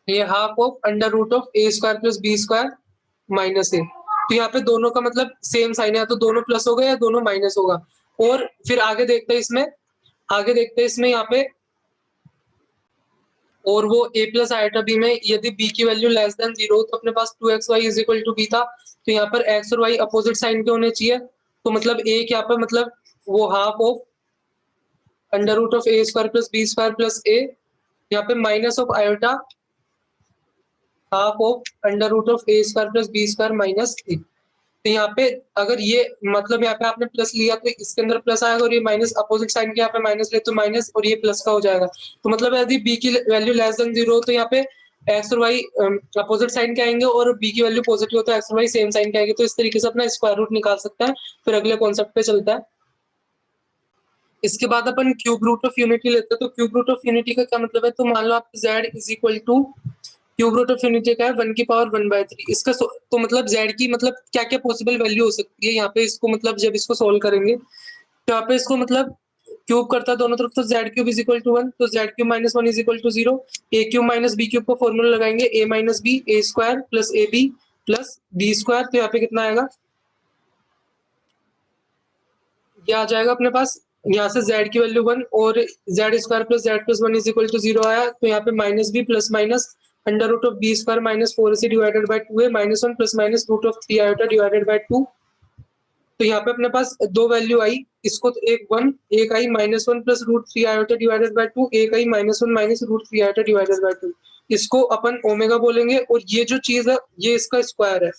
ये half of under root of a square plus b square minus a। तो यहाँ पे दोनों का मतलब सेम साइन है, तो दोनों प्लस होगा या दोनों माइनस होगा। और फिर आगे देखते हैं इसमें, आगे देखते हैं इसमें यहाँ पे, और वो a प्लस आयोटा b में यदि b की वैल्यू लेस देन 0 तो अपने पास 2xy is equal to b था, तो यहाँ पर x और y अपोजिट साइन के होने चाहिए। तो मतलब a यहाँ पर मतलब वो half of under root of a square plus b square plus a, यहाँ पे minus of iota half of under root of a square plus b square minus a। तो यहाँ पे अगर ये मतलब यहाँ पे आपने प्लस लिया तो इसके अंदर प्लस आएगा, और ये माइनस अपोजिट साइन के यहाँ पे माइनस ले तो माइनस, और ये प्लस का हो जाएगा। तो मतलब यदि b की वैल्यू लेस देन 0 हो तो यहाँ पे x और y अपोजिट साइन के आएंगे, और b की वैल्यू पॉजिटिव हो तो x और y सेम साइन के आएंगे। तो इस तरीके से अपना स्क्वायर रूट निकाल सकता है। फिर अगले कॉन्सेप्ट पे चलता है। इसके बाद अपन क्यूब रूट ऑफ यूनिटी लेते हैं। तो क्यूब रूट ऑफ यूनिटी का क्या मतलब है, तो मान लो आप z is equal to cube root of unity का है 1 की पावर 1/3। इसका तो मतलब z की मतलब क्या क्या पॉसिबल वैल्यू हो सकती है यहाँ पे, इसको मतलब जब इसको सोल्व करेंगे तो यहाँ पे इसको मतलब क्यूब करता है दोनों तरफ, तो z cube is equal to 1, तो z cube minus 1 is equal to 0। a cube minus b cube का फॉर्मूला लगाएंगे, a minus b a square plus A B plus B square. तो यहाँ पे कितना आएगा, ये आ जाएगा अपने पास यहाँ से z की वैल्यू 1 और z square plus z plus 1 is equal to 0 आया। तो यहाँ पे minus b plus minus under root of B square minus 4ac divided by 2 है, minus 1 plus minus root of 3 iota divided by 2। तो यहाँ पे अपने पास दो वैल्यू आई, इसको तो एक 1 एक आई -1 plus root 3 iota divided by 2, एक आई -1 minus root 3 iota divided by 2। इसको अपन ओमेगा बोलेंगे, और ये जो चीज है ये इसका स्क्वायर है।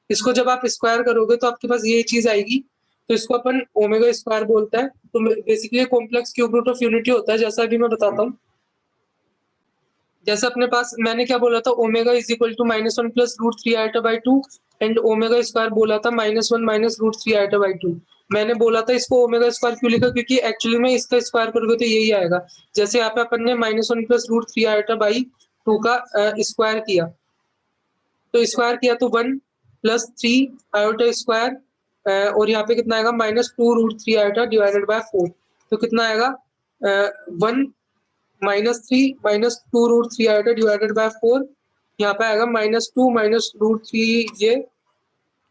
इसको जब आप स्क्वायर करोगे तो आपके पास ये चीज आएगी, तो इसको अपन ओमेगा स्क्वायर बोलता है। तो basically complex cube root of unity होता है, जैसा अभी मैं बताता हूँ। जैसे अपने पास मैंने क्या बोला था, omega is equal to -1 plus root 3 iota by 2, and omega square बोला था -1 माइनस रूट 3 आयोटा बाय 2। मैंने बोला था इसको ओमेगा स्क्वायर क्यों लिखा, क्योंकि एक्चुअली में इसका स्क्वायर करोगे तो यही आएगा। जैसे यहाँ पे अपन ने -1 + √3 आयोटा बाई 2 का स्क्वायर किया, तो स्क्वायर किया तो 1 + 3 आयोटा स्क्वायर और यहाँ पे कितना आएगा -2 √3 आयोटा डिवाइडेड बाय 4। तो कितना आएगा 1 -3 -2 √3 आयोटा डिवाइडेड बाय 4। यहाँ पे आएगा -2 -√3 ये,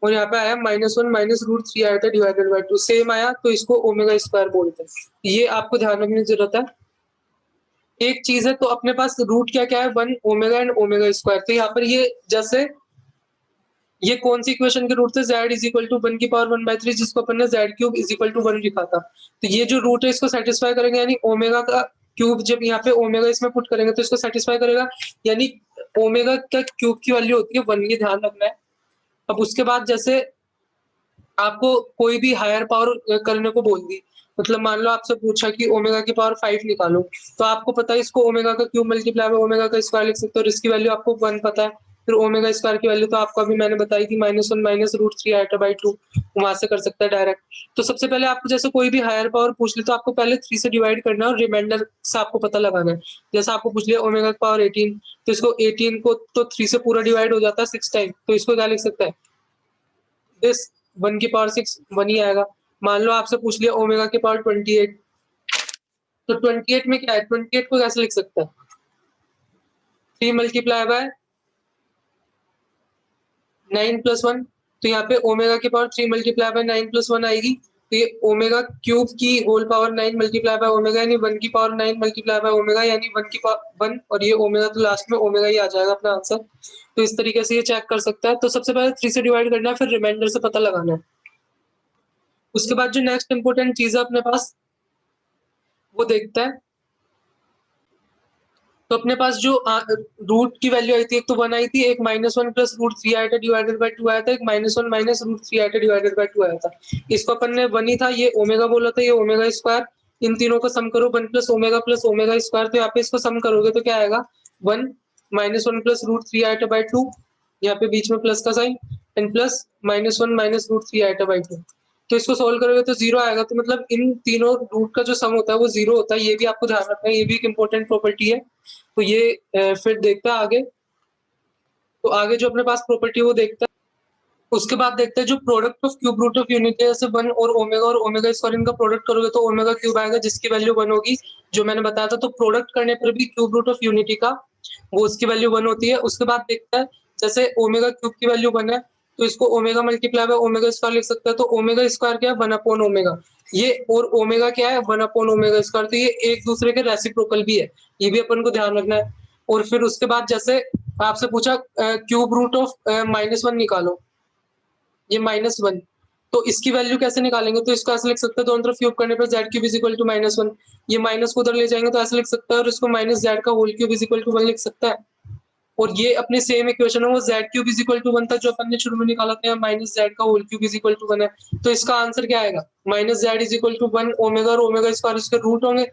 और यहाँ पे आया -1 -√3 आयोटा डिवाइडेड बाय 2। सेम आया तो इसको ओमेगा स्क्वायर बोलते हैं। ये आपको ध्यान रखने की जरूरत है। एक चीज है तो अपने पास रूट क्या-क्या है 1 ओमेगा एंड ओमेगा स्क्वायर। तो यहाँ पर ये जैसे ये कौन सी इक्वेशन के रूट थे z = 1 की पावर 1/3 जिसको अपन ने z³ = 1 लिखा था। तो ये जो रूट है इसको सैटिस्फाई करेंगे, यानी ओमेगा का क्यूब जब यहाँ पे ओमेगा इसमें पुट करेंगे तो इसको सैटिस्फाई करेगा, यानी ओमेगा का क्यूब की वैल्यू होती है 1, ये ध्यान रखना है। अब उसके बाद जैसे आपको कोई भी हायर पावर करने को बोल दी, मतलब मान लो आपसे पूछा कि ओमेगा की पावर 5 निकालो, तो आपको पता है इसको ओमेगा का क्यूब मल्टीप्लाई बाय ओमेगा का स्क्वायर लिख सकते हो, और इसकी वैल्यू आपको 1 पता है। फिर ओमेगा स्क्वायर की वैल्यू तो आपको अभी मैंने बताई थी -1 -√3 आयोटा बाई 2, वहां से कर सकता है डायरेक्ट। तो सबसे पहले आपको जैसे कोई भी हायर पावर पूछ ले तो आपको पहले 3 से डिवाइड करना है और रिमाइंडर से आपको पता लगाना है। जैसे आपको पूछ लिया ओमेगा की पावर 18, तो इसको 18 को तो 3 से पूरा डिवाइड हो जाता है 6 टाइम, तो इसको क्या लिख सकता है दिस 1 की पावर 6 1 ही आएगा। मान लो आपसे पूछ लिया ओमेगा की पावर 28, तो 28 में क्या है, 28 को कैसे लिख सकता है 3 मल्टीप्लाई बाय 9 + 1। तो यहाँ पे ओमेगा की पावर 3 मल्टीप्लाई बाय 9 + 1 आएगी। तो ये ओमेगा क्यूब की whole power 9 multiply by omega, यानी 1 की पावर 9 मल्टीप्लाई बाय ओमेगा, यानी 1 की पावर 1, और ये ओमेगा तो लास्ट में ओमेगा ही आ जाएगा अपना आंसर। तो इस तरीके से ये चेक कर सकता है। तो सबसे पहले 3 से डिवाइड करना है, फिर रिमाइंडर से पता लगाना है। उसके बाद जो नेक्स्ट इंपॉर्टेंट चीज़ है अपने पास, वो देखते हैं। तो अपने पास जो रूट की वैल्यू आई थी, एक तो 1 आई थी, एक -1 + √3 आया था डिवाइडेड बाय 2 आया था, एक -1 -√3 आया था डिवाइडेड बाय 2 आया था। इसको अपन ने 1 ही था, ये ओमेगा बोला था, ये ओमेगा स्क्वायर। इन तीनों को सम करो 1 + ओमेगा स्क्वायर। तो यहाँ पे इसको सम करोगे तो क्या आएगा 1 -1 + √3 आया था बाय 2, यहाँ पे बीच में प्लस का साइन, एंड प्लस -1 -√3 आया था बाय 2। तो इसको सोल्व करोगे तो 0 आएगा। तो मतलब इन तीनों रूट का जो सम होता है वो 0 होता है। ये भी आपको ध्यान रखना है, ये भी एक इम्पोर्टेंट प्रॉपर्टी है। तो ये फिर देखते हैं आगे। तो आगे जो अपने पास प्रॉपर्टी है वो देखते हैं। उसके बाद देखते हैं जो product of cube root of unit है, जैसे 1 और ओमेगा स्क्वायर इनका प्रोडक्ट करोगे तो ओमेगा क्यूब आएगा जिसकी वैल्यू 1 होगी, जो मैंने बताया था। तो प्रोडक्ट करने पर भी क्यूब रूट ऑफ यूनिटी का वो उसकी वैल्यू 1 होती है। उसके बाद देखते हैं जैसे ओमेगा क्यूब की वैल्यू 1 है, तो इसको omega multiply by omega square लिख सकते हैं। तो ओमेगा स्क्वायर क्या है 1/ओमेगा, ये और ओमेगा क्या है 1/ओमेगा स्क्वायर। तो ये एक दूसरे के रेसिप्रोकल भी है, ये भी अपन को ध्यान रखना है। और फिर उसके बाद जैसे आपसे पूछा क्यूब रूट ऑफ -1 निकालो, ये -1, तो इसकी वैल्यू कैसे निकालेंगे, तो इसको ऐसे लिख सकते हैं दोनों तरफ क्यूब करने पर z³ = -1, ये माइनस को उधर ले जाएंगे तो ऐसे लिख सकता है, और इसको -z का होल क्यूब = 1 लिख सकता है। और ये अपनी सेम इक्वेशन है, वो z³ = 1 था जो अपन ने शुरू में निकाला था, -z का होल क्यूब = 1 है। तो इसका आंसर क्या आएगा -z = 1 ओमेगा, और ओमेगा स्क्वायर इसके रूट होंगे।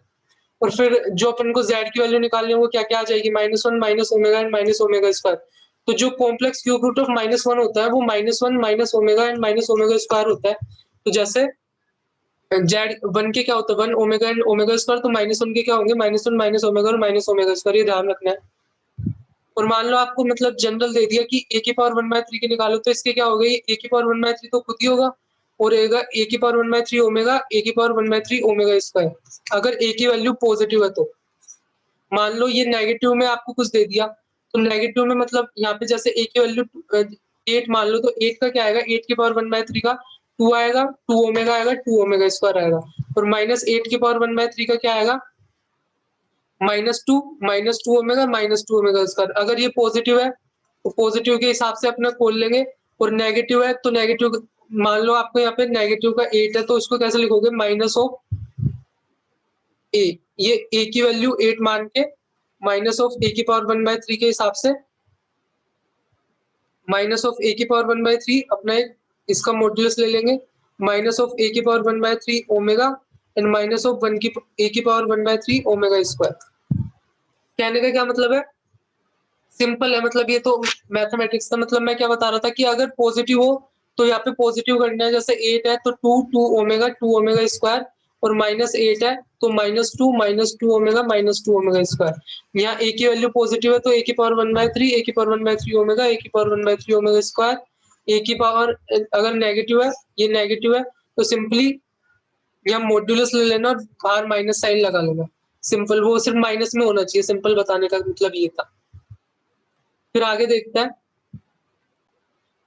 और फिर जो अपन को z की वैल्यू निकालनी है वो क्या-क्या आ जाएगी -1 ओमेगा एंड ओमेगा स्क्वायर। तो जो कॉम्प्लेक्स क्यूब रूट ऑफ -1 होता है वो -1 ओमेगा एंड ओमेगा स्क्वायर होता है। तो जैसे z1 के क्या होता है 1 ओमेगा एंड ओमेगा स्क्वायर, तो -1 के क्या होंगे -1 ओमेगा और ओमेगा स्क्वायर, ये ध्यान रखना है। और मान लो आपको मतलब जनरल दे दिया कि a की पावर 1/3 के निकालो, तो इसके क्या हो गई a की पावर 1/3 तो खुद ही होगा, और रहेगा a की पावर 1/3 ओमेगा, a की पावर 1/3 ओमेगा स्क्वायर, अगर a की वैल्यू पॉजिटिव है तो। मान लो ये नेगेटिव में आपको कुछ दे दिया, तो नेगेटिव में मतलब यहाँ पे जैसे a की वैल्यू 8 मान लो, तो 8 का क्या आएगा 8 की पावर 1/3 का 2 आएगा, 2 ओमेगा आएगा, 2 ओमेगा स्क्वायर आएगा। और -8 की पावर 1/3 का क्या आएगा -2 ओमेगा -2 ओमेगा स्क्वायर। अगर ये पॉजिटिव है तो पॉजिटिव के हिसाब से अपना खोल लेंगे, और नेगेटिव है तो नेगेटिव, मान लो आपको यहाँ पे नेगेटिव का 8 है तो इसको कैसे लिखोगे -a, ये a की वैल्यू 8 मान के -a की पावर 1/3 के हिसाब से -a की पावर 1/3 अपना एक इसका मॉड्यूलस ले लेंगे, -a की पावर 1/3 ओमेगा एंड -1 की a की पावर 1/3 ओमेगा स्क्वायर। कहने का क्या मतलब है, सिंपल है, मतलब ये तो मैथमेटिक्स था। मतलब मैं क्या बता रहा था कि अगर पॉजिटिव हो तो यहाँ पे पॉजिटिव करना है, जैसे 8 है तो 2 ओमेगा स्क्वायर, और -8 है तो -2 ओमेगा स्क्वायर। यहाँ a की वैल्यू पॉजिटिव है तो a की पावर 1/3, a की पावर 1/3 ओमेगा, a की पावर 1/3 ओमेगा स्क्वायर। a की पावर अगर नेगेटिव है, ये नेगेटिव है, तो सिंपली यहाँ मॉड्यूलस ले लेना और बाहर माइनस साइन लगा लेना। सिंपल, वो सिर्फ माइनस में होना चाहिए, सिंपल बताने का मतलब ये था। फिर आगे देखते हैं।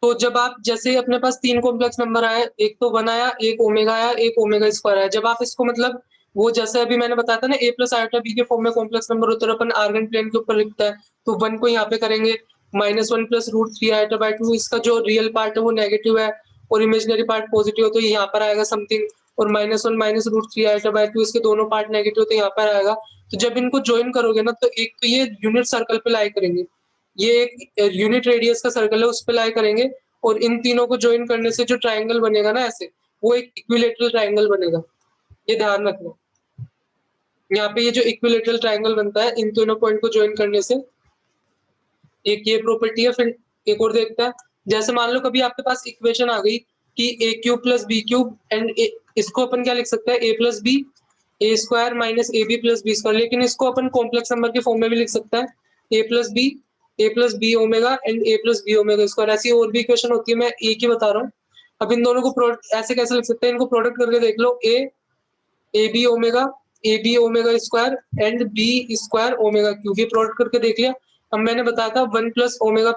तो जब आप जैसे अपने पास 3 कॉम्प्लेक्स नंबर आए, एक तो 1 आया, एक ओमेगा आया, एक ओमेगा स्क्वायर आया। जब आप इसको मतलब वो जैसे अभी मैंने बताया था ना a प्लस आयोटा b के फॉर्म में कॉम्प्लेक्स नंबर होता है, अपन आर्गन प्लेन के ऊपर लिखता है, तो 1 को यहाँ पे करेंगे -1 प्लस रूट 3 आयोटा बाई 2। इसका जो रियल पार्ट है वो नेगेटिव है और इमेजिनरी पार्ट पॉजिटिव है, तो यहाँ पर आएगा समथिंग। और -1 माइनस रूट 3 आयोटा बाई 2, इसके दोनों पार्ट नेगेटिव, तो यहाँ पर आएगा। तो जब इनको ज्वाइन करोगे ना, तो एक तो ये यूनिट सर्कल पे लाई करेंगे, ये एक यूनिट रेडियस का सर्कल है, उस पे लाई करेंगे। और इन तीनों को ज्वाइन करने से जो ट्रायंगल बनेगा ना ऐसे, वो एक इक्विलेटरल ट्रायंगल बनेगा। ये ध्यान रखना। यहाँ पे ये जो इक्विलेटरल ट्रायंगल बनता है, इन दोनों पॉइंट को ज्वाइन करने से, एक ये प्रॉपर्टी है। फिर एक और देखते हैं। जैसे मान लो कभी आपके पास इक्वेशन आ गई कि a cube plus b cube and इसको अपन क्या लिख सकते हैं, a plus b a square minus a B plus B square. लेकिन इसको अपन कॉम्प्लेक्स नंबर के फॉर्म में भी लिख सकते हैं, a plus b omega and a plus b omega square. ऐसी और भी इक्वेशन होती है, मैं एक ही बता रहा हूँ। अब इन दोनों को प्रोडक्ट ऐसे कैसे लिख सकते हैं, इनको प्रोडक्ट करके देख लो, a b omega square and b square omega cube, ये प्रोडक्ट करके देख लिया। अब मैंने बताया था 1 प्लस ओमेगा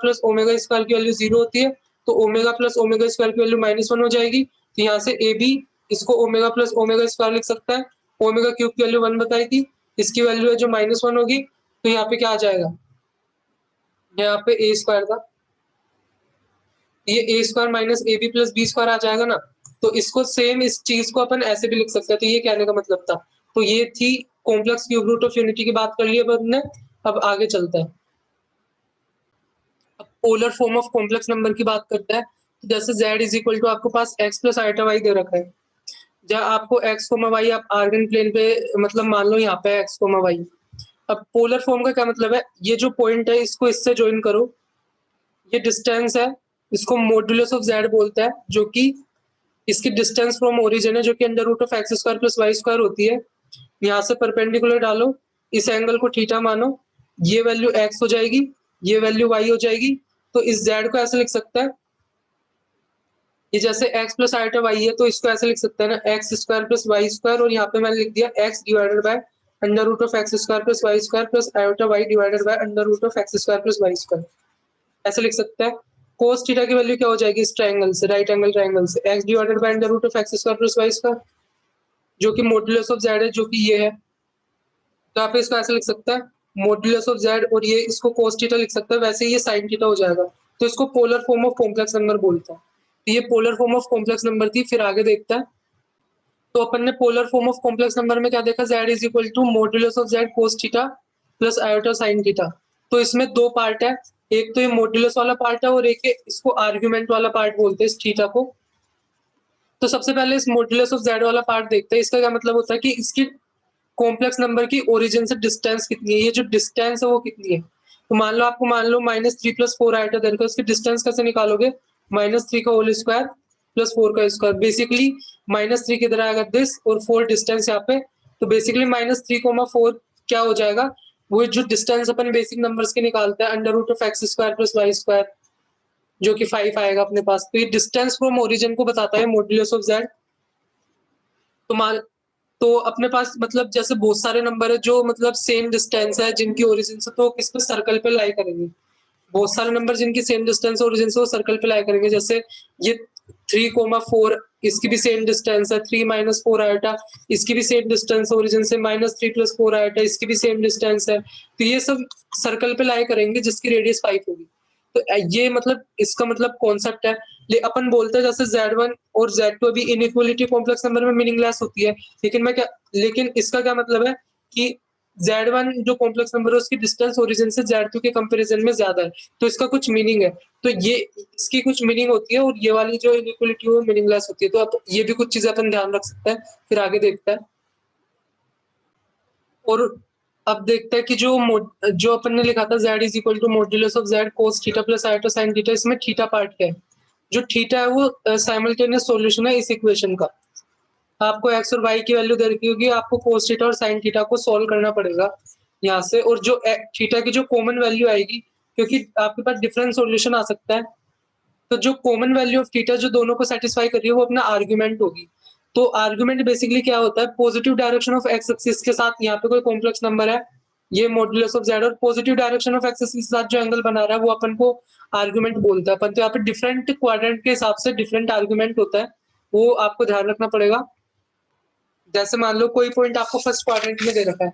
स्क्वायर की वैल्यू 0 होती है, तो ओमेगा प्लस ओमेगा स्क्वायर की वैल्यू -1 हो जाएगी। तो यहाँ से ए बी इसको ओमेगा प्लस ओमेगा स्क्वायर लिख सकता है। ओमेगा क्यूब की वैल्यू 1 बताई थी, इसकी वैल्यू है जो -1 होगी, तो यहाँ पे क्या आ जाएगा, यहाँ पे ए स्क्वायर था, ये a square minus a B plus B square आ जाएगा ना। तो इसको सेम इस चीज को अपन ऐसे भी लिख सकते हैं। तो ये कहने का मतलब था। तो ये थी complex cube root of unity की बात कर ली अब हमने। अब आगे चलते हैं। अब polar form of complex number की बात करते हैं। जैसे z इज इक्वल टू आपको पास x प्लस आइटा y दे रखा है, जहाँ आपको x कोमा y आप आर्गन प्लेन पे मतलब मान लो यहाँ पे x कोमा y। अब पोलर फॉर्म का क्या मतलब है, ये जो पॉइंट है इसको इससे ज्वाइन करो, ये डिस्टेंस है, इसको मॉड्यूलस ऑफ z बोलते हैं, जो कि इसकी डिस्टेंस फ्रॉम ओरिजिन है, जो कि under root of X square plus Y square होती है। यहाँ से परपेंडिकुलर डालो, इस एंगल को थीटा मानो, ये वैल्यू x हो जाएगी, ये वैल्यू y हो जाएगी। तो इस z को ऐसे लिख सकता है, ये जैसे x प्लस आइटा y है, तो इसको ऐसे लिख सकते हैं ना, X square plus Y square, और यहाँ पे मैंने लिख दिया x divided by under root of X square plus Y square plus iota y divided by under root of X square plus Y square, ऐसे लिख सकते हैं। cos थीटा की वैल्यू क्या हो जाएगी इस ट्रायंगल से, राइट एंगल ट्रायंगल से, x divided by under root of X square plus Y square, जो कि मॉड्यूलस ऑफ z है, जो कि ये है। तो आप इसको ऐसे लिख सकते हैं, मॉड्यूलस ऑफ z, और ये इसको cos थीटा लिख सकते हैं, वैसे ये sin थीटा हो जाएगा। तो इसको polar form of complex number बोलते हैं। तो ये polar form of complex number थी। फिर आगे देखते हैं। तो अपन ने polar form of complex number में क्या देखा, z is equal to modulus of z cos theta plus iota sin theta. तो इसमें दो पार्ट है, एक तो ये मॉड्यूलस वाला पार्ट है और एक है इसको आर्ग्यूमेंट वाला पार्ट बोलते हैं इस थीटा को। तो सबसे पहले इस मॉड्यूलस ऑफ z वाला पार्ट देखते हैं। इसका क्या मतलब होता है कि इसकी कॉम्प्लेक्स नंबर की ओरिजिन से डिस्टेंस कितनी है, ये जो डिस्टेंस है वो कितनी है। तो मान लो -3 + 4 आयोटा दे रखा है, उसकी डिस्टेंस कैसे निकालोगे, -3 का होल स्क्वायर प्लस 4 का स्क्वायर। बेसिकली -3 किधर आएगा, दिस, और 4 डिस्टेंस यहाँ पे। तो बेसिकली -3, 4 क्या हो जाएगा, वो जो डिस्टेंस अपन बेसिक नंबर्स के निकालते हैं, under root of X square plus Y square, जो कि 5 आएगा अपने पास। तो ये डिस्टेंस फ्रॉम ओरिजिन को बताता है मॉड्यूलस ऑफ z। तो मान तो अपने पास मतलब जैसे बहुत सारे नंबर है जो मतलब सेम डिस्टेंस है जिनकी ओरिजिन से, तो किस पे सर्कल पे लाई करेंगे। बहुत सारे नंबर जिनकी सेम डिस्टेंस ओरिजिन से वो सर्कल पे लाई करेंगे। जैसे ये 3, 4, इसकी भी सेम डिस्टेंस है, 3 - 4 आयोटा, इसकी भी सेम डिस्टेंस ओरिजिन से, -3 + 4 आयोटा, इसकी भी सेम डिस्टेंस है। तो ये सब सर्कल पे लाई करेंगे जिसकी रेडियस 5 होगी। तो ये मतलब इसका मतलब कॉन्सेप्ट है। ले अपन बोलते हैं जैसे z1 और z2 अभी इनइक्वालिटी कॉम्प्लेक्स नंबर में मीनिंगलेस होती है, लेकिन इसका क्या मतलब है कि z1 जो कॉम्प्लेक्स नंबर है उसकी डिस्टेंस ओरिजिन से z2 के कंपैरिजन में ज्यादा है, तो इसका कुछ मीनिंग है। तो ये इसकी कुछ मीनिंग होती है, और ये वाली जो इनइक्वालिटी है वो मीनिंगलेस होती है। तो अब ये भी कुछ चीजें अपन ध्यान रख सकते हैं। फिर आगे देखते हैं। और अब देखते हैं कि जो अपन ने लिखा था z is equal to modulus of z cos theta plus iota sin theta, इसमें थीटा पार्ट क्या है। जो थीटा है वो साइमल्टेनियस सॉल्यूशन है इस इक्वेशन का। आपको एक्स और वाई की वैल्यू दे रखी होगी, आपको कोस थीटा और साइन थीटा को सॉल्व करना पड़ेगा यहाँ से, और जो थीटा की जो कॉमन वैल्यू आएगी, क्योंकि आपके पास डिफरेंट सॉल्यूशन आ सकता है, तो जो कॉमन वैल्यू ऑफ थीटा जो दोनों को सेटिस्फाई कर रही है वो अपना आर्गुमेंट होगी। तो आर्गुमेंट बेसिकली क्या होता है, positive direction of x axis के साथ यहाँ पे कोई कॉम्प्लेक्स नंबर है, ये मॉड्यूलस ऑफ जेड, और positive direction of x axis के साथ जो एंगल बना रहा है वो अपन को आर्गुमेंट बोलता है अपन। तो यहाँ पे डिफरेंट क्वाड्रेंट के हिसाब से डिफरेंट आर्गुमेंट होता है, वो आपको ध्यान रखना पड़ेगा। जैसे मान लो कोई पॉइंट आपको फर्स्ट क्वाड्रेंट में दे रखा है,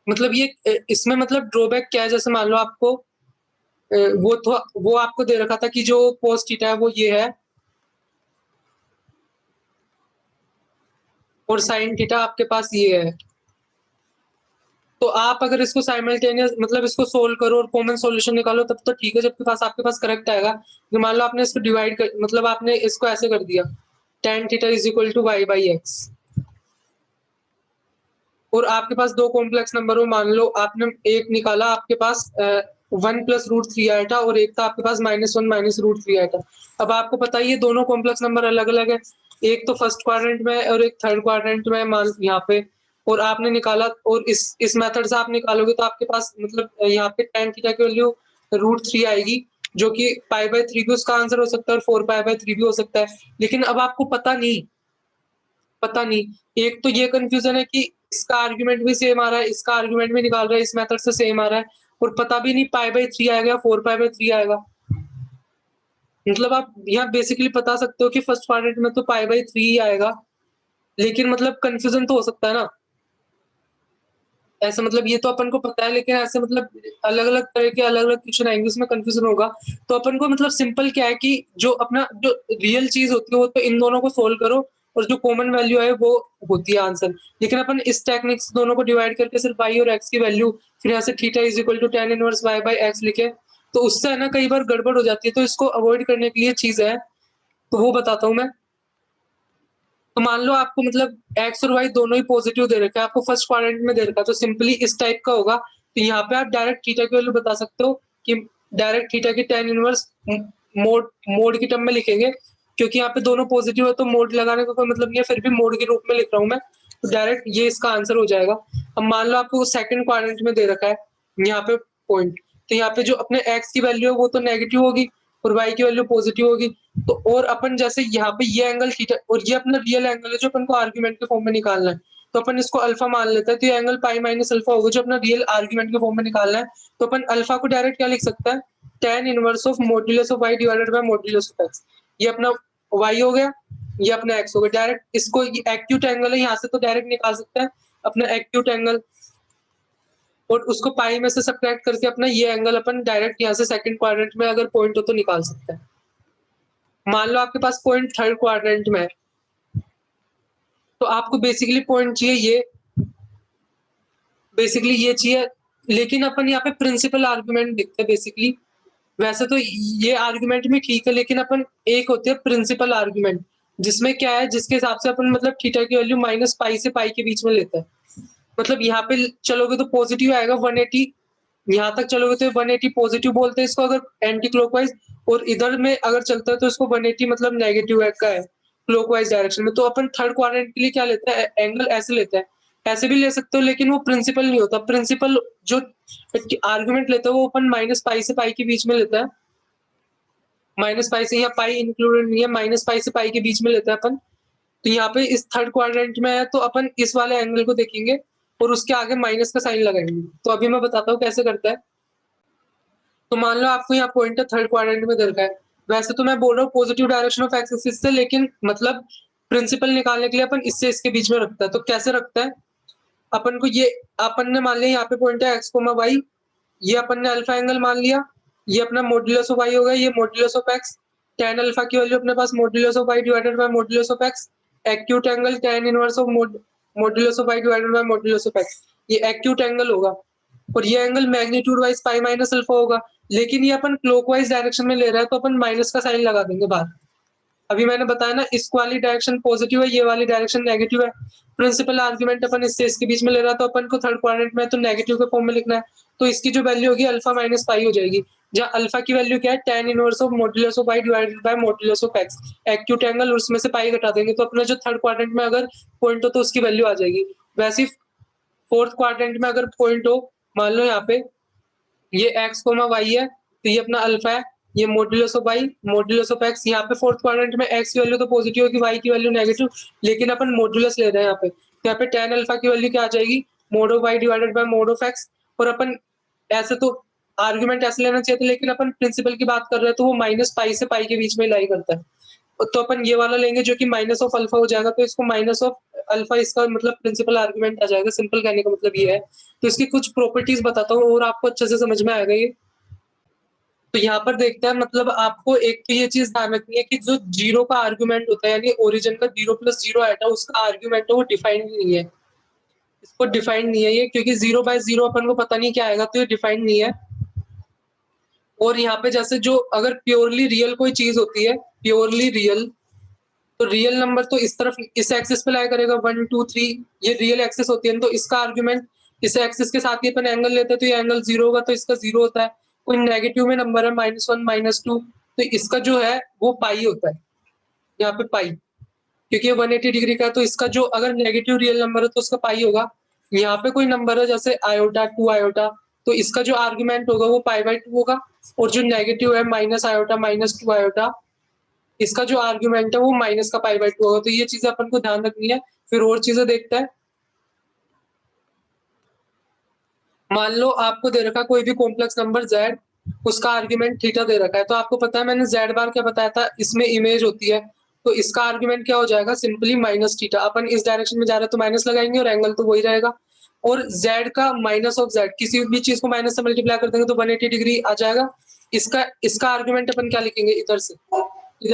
मतलब ये इसमें मतलब ड्रॉबैक क्या है, जैसे मान लो आपको वो आपको दे रखा था कि जो कोस थीटा है वो ये है, और साइन थीटा आपके पास ये है। तो आप अगर इसको साइमल्टेनियस मतलब इसको सोल्व करो और कॉमन सॉल्यूशन निकालो तब तो ठीक है, जब आपके पास करेक्ट आएगा। तो मान लो आपने इसको डिवाइड कर, मतलब आपने इसको ऐसे कर दिया, tan theta is equal to Y by X, और आपके पास दो कॉम्प्लेक्स नंबर हो, मान लो आपने एक निकाला, आपके पास 1+√3 आया था, और एक था आपके पास -1 -√3 आया था। अब आपको पता है ये दोनों कॉम्प्लेक्स नंबर अलग अलग है, एक तो फर्स्ट क्वाड्रेंट में है और एक थर्ड क्वाड्रेंट में है, मान यहाँ पे, और आपने निकाला, और इस मेथड से आप निकालोगे तो आपके पास मतलब यहाँ पे tan थीटा की वैल्यू √3 आएगी, जो कि π/3 भी उसका आंसर हो सकता है और 4π/3 भी हो सकता है। लेकिन अब आपको पता नहीं, एक तो ये कंफ्यूजन है कि इसका आर्गुमेंट भी सेम आ रहा है, इसका आर्गुमेंट भी निकाल रहा है, इस मेथड से सेम आ रहा है, और पता भी नहीं π/3 आएगा या 4π/3 आएगा। मतलब आप यहाँ बेसिकली बता सकते हो कि फर्स्ट क्वाड्रेंट में तो π/3 ही आएगा, लेकिन मतलब कंफ्यूजन तो हो सकता है ना। ऐसा मतलब ये तो अपन को पता है, लेकिन ऐसे मतलब अलग-अलग तरह के अलग-अलग क्वेश्चन आएँगे, उसमें कंफ्यूजन होगा। तो अपन को मतलब सिंपल क्या है कि जो अपना जो रियल चीज़ होती है वो तो इन दोनों को सोल्व करो, और जो कॉमन वैल्यू है वो होती है आंसर। लेकिन अपन इस टेक्निक से दोनों को डिवाइड करके सिर्फ y और x की वैल्यू, फिर यहाँ से theta is equal to tan inverse y by x लिखे, तो उससे है ना कई बार गड़बड़ हो जाती है। तो इसको अवॉइड करने के लिए चीज़ है, तो वो बताता हूँ मैं। तो मान लो आपको मतलब एक्स और वाई दोनों ही पॉजिटिव दे रखा है, आपको फर्स्ट क्वाड्रेंट में दे रखा है, तो सिंपली इस टाइप का होगा। तो यहाँ पे आप डायरेक्ट थीटा की वैल्यू बता सकते हो कि डायरेक्ट थीटा की tan इनवर्स मोड मोड की टर्म में लिखेंगे, क्योंकि यहाँ पे दोनों पॉजिटिव है तो मोड लगाने का कोई मतलब नहीं है, फिर भी मोड के रूप में लिख रहा हूँ मैं, तो डायरेक्ट ये इसका आंसर हो जाएगा। अब मान लो आपको सेकंड क्वाड्रेंट में दे रखा है यहाँ पे पॉइंट, तो यहाँ पे जो अपने एक्स की वैल्यू है वो तो नेगेटिव होगी और वाई की वैल्यू पॉजिटिव होगी। तो और अपन जैसे यहाँ पे ये एंगल थीटा और ये अपना रियल एंगल है जो अपन को आर्गुमेंट के फॉर्म में निकालना है, तो अपन इसको अल्फा मान लेते हैं, तो ये एंगल पाई माइनस अल्फा होगा जो अपना रियल आर्गुमेंट के फॉर्म में निकालना है। तो अपन अल्फा को डायरेक्ट क्या लिख सकता है, tan inverse of modulus of y divided by modulus of x। ये अपना y हो गया, ये अपना x हो गया। डायरेक्ट इसको एक्यूट एंगल है, यहाँ से तो डायरेक्ट निकाल सकते हैं अपना एक्यूट एंगल, और उसको पाई में से सब्ट्रैक्ट करके अपना ये एंगल अपन डायरेक्ट यहाँ से सेकंड क्वाड्रेंट में अगर पॉइंट हो तो निकाल सकते हैं। मान लो आपके पास पॉइंट थर्ड क्वाड्रेंट में है, तो आपको बेसिकली पॉइंट चाहिए ये चाहिए, लेकिन अपन यहाँ पे प्रिंसिपल आर्गुमेंट देखते हैं बेसिकली। वैसे तो ये आर्गुमेंट भी ठीक है, लेकिन अपन एक होती है प्रिंसिपल आर्गुमेंट, जिसमें क्या है, जिसके हिसाब से अपन मतलब थीटा की वैल्यू माइनस पाई से पाई के बीच में लेते हैं। मतलब यहाँ पे चलोगे तो पॉजिटिव आएगा 180, यहाँ तक चलोगे तो 180 पॉजिटिव बोलते हैं इसको अगर एंटी क्लॉकवाइज, और इधर में अगर चलता है तो इसको 180 मतलब नेगेटिव का है क्लॉकवाइज डायरेक्शन में। तो अपन थर्ड क्वाड्रेंट के लिए क्या लेते हैं, एंगल ऐसे लेते हैं, ऐसे भी ले सकते हो, लेकिन वो प्रिंसिपल नहीं होता। प्रिंसिपल जो आर्गुमेंट लेता है वो अपन माइनस पाई से पाई के बीच में लेता है, माइनस पाई से, यहाँ पाई इंक्लूडेड नहीं है, माइनस पाई से पाई के बीच में लेते हैं अपन। तो यहाँ पे इस थर्ड क्वाड्रेंट में है तो अपन इस वाले एंगल को देखेंगे और उसके आगे माइनस का साइन लगाएंगे। तो अभी मैं बताता हूँ कैसे करता है। तो मान लो आपको यहाँ पॉइंट थर्ड क्वाड्रेंट में दे रखा है, वैसे तो मैं बोल रहा हूँ positive direction of x axis से, लेकिन मतलब प्रिंसिपल निकालने के लिए अपन इससे इसके बीच में रखता है। तो कैसे रखता है, अपन को ये, अपन ने मान लिया यहाँ पे पॉइंट है एक्स कोमा वाई, ये अपन ने अल्फा एंगल मान लिया, ये अपना मॉड्यूलस ऑफ वाई हो गया, ये modulus of x, tan alpha की वैल्यू अपने पास modulus of y divided by modulus of x, acute angle tan inverse of modulus of y divided by modulus of x, ये एक्यूट एंगल होगा, और ये angle magnitude wise pi minus alpha होगा। लेकिन ये अपन क्लॉकवाइज डायरेक्शन में ले रहा है तो अपन माइनस का साइन लगा देंगे बाहर। अभी मैंने बताया ना, इस वाली डायरेक्शन पॉजिटिव है, ये वाली डायरेक्शन नेगेटिव है। प्रिंसिपल आर्गुमेंट अपन इससे इसके बीच में ले रहा है, तो अपन को थर्ड क्वाड्रेंट में तो नेगेटिव के फॉर्म में लिखना है, तो इसकी जो वैल्यू होगी अल्फा माइनस पाई हो जाएगी। जहाँ अल्फा की वैल्यू क्या है, tan inverse of modulus of y divided by modulus of x, acute angle और उसमें से पाई घटा देंगे तो अपना जो थर्ड क्वाड्रेंट में अगर पॉइंट हो तो उसकी वैल्यू आ जाएगी। वैसे ही फोर्थ क्वाड्रेंट में अगर पॉइंट हो, मान लो यहाँ पे ये x, y है, तो ये अपना अल्फा है, ये modulus of y, modulus of x। यहाँ पे फोर्थ क्वाड्रेंट में x की वैल्यू तो पॉजिटिव होगी, y की वैल्यू नेगेटिव, लेकिन अपन मॉड्यूलस ले रहे हैं यहाँ पे, तो यहाँ पे tan अल्फा की वैल्यू क्या आ जाएगी, mode of y divided bye mode of x। और अपन ऐसे तो आर्गुमेंट ऐसे लेना चाहिए था, लेकिन अपन प्रिंसिपल की बात कर रहे हैं तो वो माइनस पाई से पाई के बीच में लाई करता है, तो अपन ये वाला लेंगे जो कि माइनस ऑफ अल्फा हो जाएगा, तो इसको माइनस ऑफ अल्फा इसका मतलब प्रिंसिपल आर्गुमेंट आ जाएगा। सिंपल कहने का मतलब ये है। तो इसकी कुछ प्रॉपर्टीज बताता हूँ और आपको अच्छे से समझ में आएगा ये। तो यहाँ पर देखते हैं, मतलब आपको एक तो ये चीज ध्यान रखनी है कि जो जीरो का आर्गुमेंट होता है, यानी ओरिजिन का 0+0 आया उसका आर्गुमेंट है वो डिफाइंड नहीं है, इसको डिफाइंड नहीं है ये, क्योंकि 0/0 अपन को पता नहीं क्या आएगा, तो ये डिफाइंड नहीं है। और यहाँ पे जैसे जो अगर प्योरली रियल कोई चीज होती है, प्योरली रियल, तो रियल नंबर तो इस तरफ इस एक्सिस पे लाया करेगा 1 2 3, ये रियल एक्सिस होती है, तो इसका आर्गुमेंट इस एक्सिस के साथ ही अपन एंगल लेते हैं, तो ये एंगल 0 होगा, तो इसका 0 होता है। कोई नेगेटिव में नंबर है -1 -2, तो इसका जो है वो पाई होता है, यहाँ पे पाई, क्योंकि ये 180 डिग्री का है, तो इसका जो अगर नेगेटिव रियल नंबर है तो उसका पाई होगा। यहाँ पे कोई नंबर है जैसे आयोटा 2 आयोटा, तो इसका जो आर्गुमेंट होगा वो π/2 होगा, और जो नेगेटिव है माइनस आयोटा -2 आयोटा, इसका जो आर्गुमेंट है वो माइनस का π/2 होगा। तो ये चीजें अपन को ध्यान रखनी है। फिर और चीजें देखते हैं। मान लो आपको दे रखा कोई भी कॉम्प्लेक्स नंबर z, उसका आर्गुमेंट थीटा दे रखा है, तो आपको पता है मैंने z बार क्या बताया था, इसमें इमेज होती है, तो इसका आर्गुमेंट क्या हो जाएगा, सिंपली माइनस थीटा। अपन इस डायरेक्शन में जा रहे हैं तो माइनस लगाएंगे और एंगल तो वही रहेगा। और z का माइनस ऑफ z, किसी भी चीज को माइनस से मल्टीप्लाई कर देंगे तो 180 डिग्री आ जाएगा। इसका इसका आर्गुमेंट अपन क्या लिखेंगे, इधर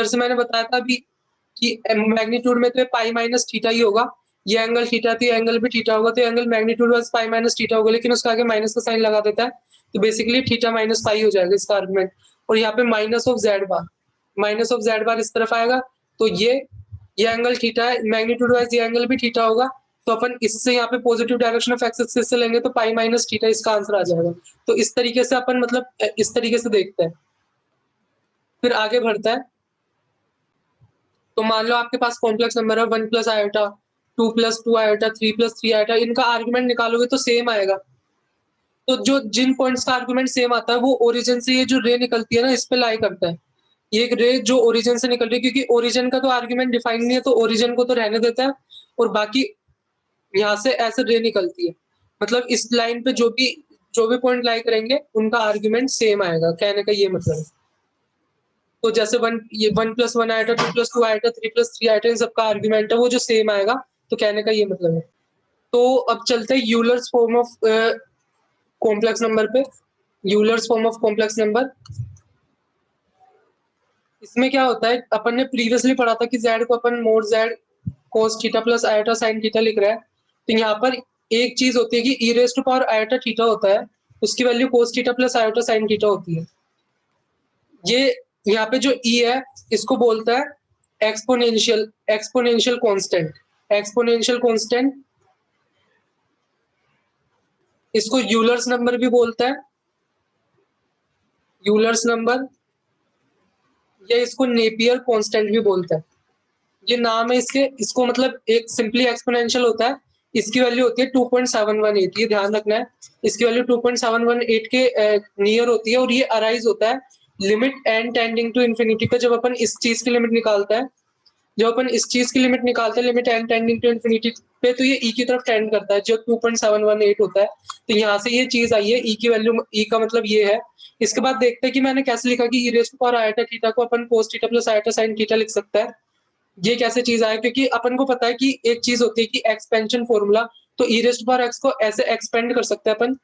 से मैंने बताया था अभी कि मैग्नीट्यूड में तो पाई माइनस थीटा ही होगा, ये एंगल थीटा थी, एंगल भी थीटा होगा, तो angle magnitude wise pi minus theta होगा, लेकिन उसका आगे माइनस का साइन लगा देता है, तो बेसिकली थीटा माइनस पाई हो जाएगा इसका आर्गुमेंट। और यहाँ पे minus of z bar, minus of z bar इस तरफ आएगा, तो ये एंगल थीटा है, मैग्नीट्यूड वाइज ये एंगल भी थीटा होगा, तो अपन इससे यहाँ पे positive direction of x axis से लेंगे तो पाई माइनस थीटा इसका आंसर आ जाएगा। तो इस तरीके से अपन मतलब इस तरीके से देखते हैं। फिर आगे बढ़ता है। तो मान लो आपके पास कॉम्प्लेक्स नंबर है 1 + आयोटा, 2 + 2 आयोटा, 3 + 3 आयोटा, इनका आर्गुमेंट निकालोगे तो सेम आएगा। तो जो जिन पॉइंट्स का आर्गुमेंट सेम आता है वो ओरिजिन से ये जो रे निकलती है ना, इस पे लाई करता है। ये एक रे जो ओरिजिन से निकल रही है, क्योंकि ओरिजिन का तो आर्गुमेंट डिफाइन नहीं है, तो ओरिजिन को तो रहने देता है, और बाकी यहाँ से ऐसे रे निकलती है। मतलब इस लाइन पे जो भी पॉइंट लाई करेंगे उनका आर्गुमेंट सेम आएगा, कहने का ये मतलब है। तो जैसे 1 + 1 आयोटा, 2 + 2 आयोटा, 3 + 3 आयोटा, इन सबका आर्गुमेंट है वो जो सेम आएगा, तो कहने का ये मतलब है। तो अब चलते हैं Euler's form of complex number पे। Euler's form of complex number, इसमें क्या होता है, अपन ने प्रीवियसली पढ़ा था कि z को अपन mod z cos theta plus iota sin theta लिख रहा है, तो यहाँ पर एक चीज होती है कि e⁻ आयोटा थीटा होता है, उसकी value cos theta plus iota sin theta होती है। ये यहाँ पे जो e है इसको बोलता है एक्सपोनेंशियल कांस्टेंट, इसको यूलर्स नंबर भी बोलता है, यूलर्स नंबर, या इसको नेपियर कांस्टेंट भी बोलता है। ये नाम है इसके, इसको मतलब एक सिंपली एक्सपोनेंशियल होता है, इसकी वैल्यू होती है 2.718, ये ध्यान रखना है, इसकी वैल्यू 2.718 के नियर होती है, और ये अराइज होता है limit n tending to infinity पे। जब अपन इस चीज की लिमिट निकालता है, जब अपन इस चीज की लिमिट निकालते हैं limit n tending to infinity पे, तो ये e की तरफ टेंड करता है, जो 2.718 होता है। तो यहाँ से ये चीज आई है, e की वैल्यू, e का मतलब ये है। इसके बाद देखते हैं कि मैंने कैसे लिखा कि e⁻ आयोटा थीटा को अपन cos theta plus iota sin theta लिख सकता है। ये कैसे चीज आए, क्योंकि अपन को पता है कि एक चीज होती है कि एक्सपेंशन फॉर्मूला, तो e⁻x को ऐसे एक्सपेंड कर सकते हैं अपन,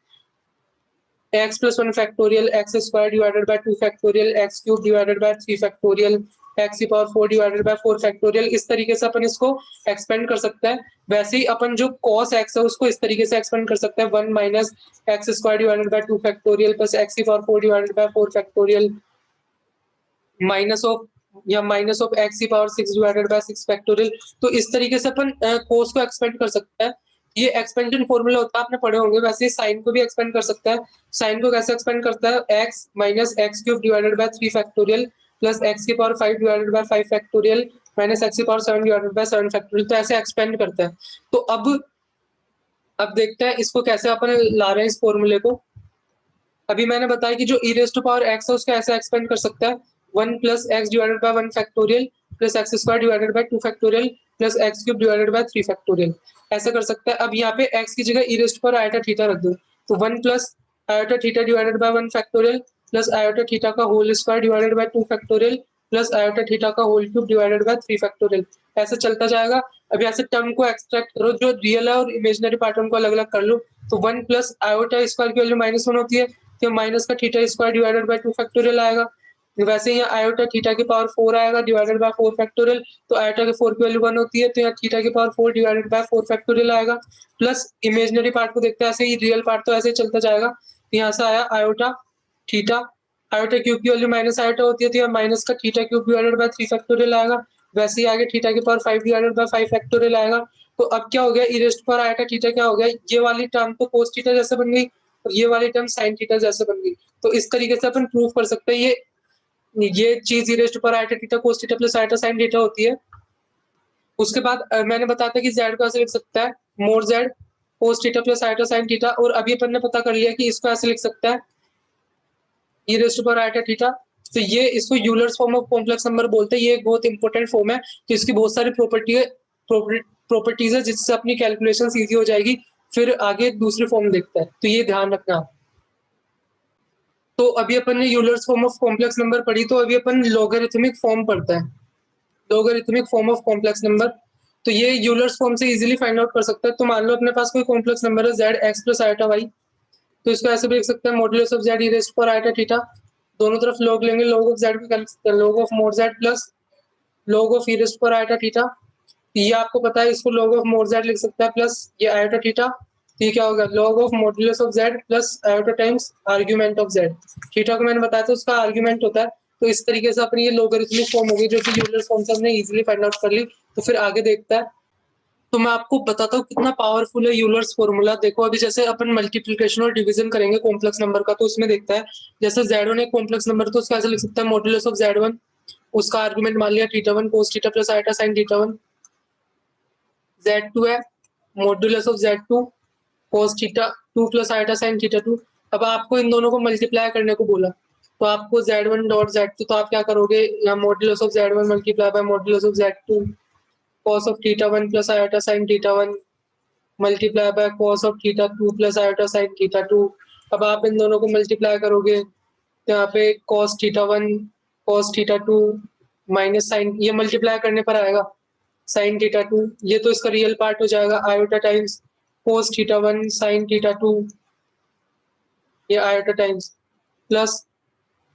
x + 1 factorial x² divided by 2 factorial x³ divided by 3 factorial x⁴ divided by 4 factorial, इस तरीके से अपन इसको एक्सपेंड कर सकते हैं। वैसे ही अपन जो cos x है उसको इस तरीके से एक्सपेंड कर सकते हैं, 1 - x² divided by 2 factorial plus x⁴ divided by 4 factorial minus of x⁻6 divided by 6 factorial. तो इस तरीके से अपन cos को एक्सपेंड कर सकते हैं। ये एक्सपेंशन फॉर्मूला होता है, आपने पढ़े होंगे। वैसे ही साइन को भी एक्सपेंड कर सकता है। साइन को कैसे एक्सपेंड करता है? x minus x cube divided by 3 factorial plus x की power 5 divided by 5 factorial minus x की पावर 7 डिवाइडेड बाय 7 फैक्टोरियल। तो ऐसे एक्सपेंड करता है। तो अब देखते हैं इसको कैसे अपन ला रहे हैं इस फॉर्मूले को। अभी मैंने बताया कि जो e raise to power x है उसको ऐसे एक्सपेंड कर सकता है 1 plus X divided by 1 factorial plus X square divided by 2 factorial plus X cube divided by 3 factorial. ऐसा कर सकता है। अब यहाँ पे x की जगह e raise to power iota theta रख दो, तो 1 plus iota theta divided by 1 factorial plus iota theta का whole square divided by 2 factorial plus iota theta का whole cube divided by 3 factorial. ऐसे चलता जाएगा। अब यहाँ से टर्म को एक्सट्रैक्ट करो, जो रियल है और इमेजिनरी पार्ट उनको अलग अलग कर लो। तो 1 प्लस आयोटा स्क्वायर की वैल्यू -1 होती है, तो माइनस का theta square divided by 2 factorial आएगा। वैसे ही यहाँ आयोटा थीटा की पावर 4 आएगा डिवाइडेड बाय 4 फैक्टोरियल, तो आयोटा के 4 की वैल्यू 1 होती है, तो यहाँ थीटा की पावर 4 डिवाइडेड बाय 4 फैक्टोरियल आएगा। प्लस इमेजिनरी पार्ट को देखते हैं, ऐसे ही रियल पार्ट तो ऐसे ही चलता जाएगा। यहाँ से आया आयोटा थीटा, आयोटा क्यूब की वैल्यू माइनस आयोटा होती है, तो यहाँ माइनस का theta cube divided by 3 factorial आएगा। वैसे ही आगे थीटा की पावर 5 डिवाइडेड बाय 5 फैक्टोरियल आएगा। तो अब क्या हो गया, e raised to power iota theta क्या हो गया, ये वाली टर्म तो कोस थीटा जैसे बन गई और ये वाली टर्म साइन थीटा जैसे बन गई। तो इस तरीके से अपन प्रूव कर सकते हैं ये चीज e raised to power iota theta cos theta plus iota sine theta होती है। उसके बाद मैंने बताया था कि z को ऐसे लिख सकता है मोड z कोस theta plus iota sine theta, और अभी अपन ने पता कर लिया कि इसको ऐसे लिख सकता है e raised to power iota theta. तो ये इसको Euler's form of complex number बोलते हैं। ये एक बहुत इंपॉर्टेंट फॉर्म है, तो इसकी बहुत सारी प्रॉपर्टीज है जिससे अपनी कैलकुलेशन ईजी हो जाएगी। फिर आगे दूसरी फॉर्म देखते हैं, तो ये ध्यान रखना। तो अभी अपन ने Euler's form of complex number पढ़ी, तो अभी अपन लॉगरिथमिक फॉर्म पढ़ते हैं, logarithmic form of complex number. तो ये यूलर्स फॉर्म से इजीली फाइंड आउट कर सकते हैं। तो मान लो अपने पास कोई कॉम्प्लेक्स नंबर है z x plus iota y, तो इसको ऐसे भी लिख सकते हैं modulus of z e raised to power iota theta. दोनों तरफ लॉग लेंगे, log ऑफ z को क्या लिख सकते हैं, log of mod z plus log of e raised to power iota theta. ये आपको पता है, इसको log ऑफ मोड z लिख सकता है प्लस ये आयोटा थीटा। तो ये क्या होगा, log of modulus of z plus iota times argument of z। Theta को मैंने बताया था उसका आर्ग्यूमेंट होता है। तो इस तरीके से अपनी ये लॉगरिथमिक फॉर्म होगी, जो कि यूलर फॉर्म से हमने इजीली फाइंड आउट कर ली। तो फिर आगे देखता है। तो मैं आपको बताता हूँ कितना पावरफुल है यूलर्स फॉर्मूला। देखो अभी जैसे अपन मल्टीप्लिकेशन और डिवीजन करेंगे कॉम्प्लेक्स नंबर का, तो उसमें देखता है जैसे z1 एक कॉम्प्लेक्स नंबर, तो उसका ऐसे लिख सकता है मॉड्यूलस ऑफ z1, उसका आर्गुमेंट मान लिया थीटा1 cos theta plus iota sine थीटा1। z2 है modulus of z2 cos theta 2 plus iota sine थीटा2। अब आपको इन दोनों को मल्टीप्लाई करने को बोला, तो आपको z1 डॉट z2, तो आप क्या करोगे, यहाँ modulus of z1 multiply by modulus of z2 cos of थीटा1 प्लस आयोटा साइन थीटा1 मल्टीप्लाई बाय cos ऑफ थीटा2 प्लस आयोटा साइन थीटा2। अब आप इन दोनों को मल्टीप्लाई करोगे, तो यहाँ पे cos थीटा1 cos थीटा2 माइनस साइन, ये मल्टीप्लाई करने पर आएगा साइन थीटा2। ये तो इसका रियल पार्ट हो जाएगा आयोटा टाइम्स cos थीटा1 साइन थीटा2, ये आयोटा टाइम्स प्लस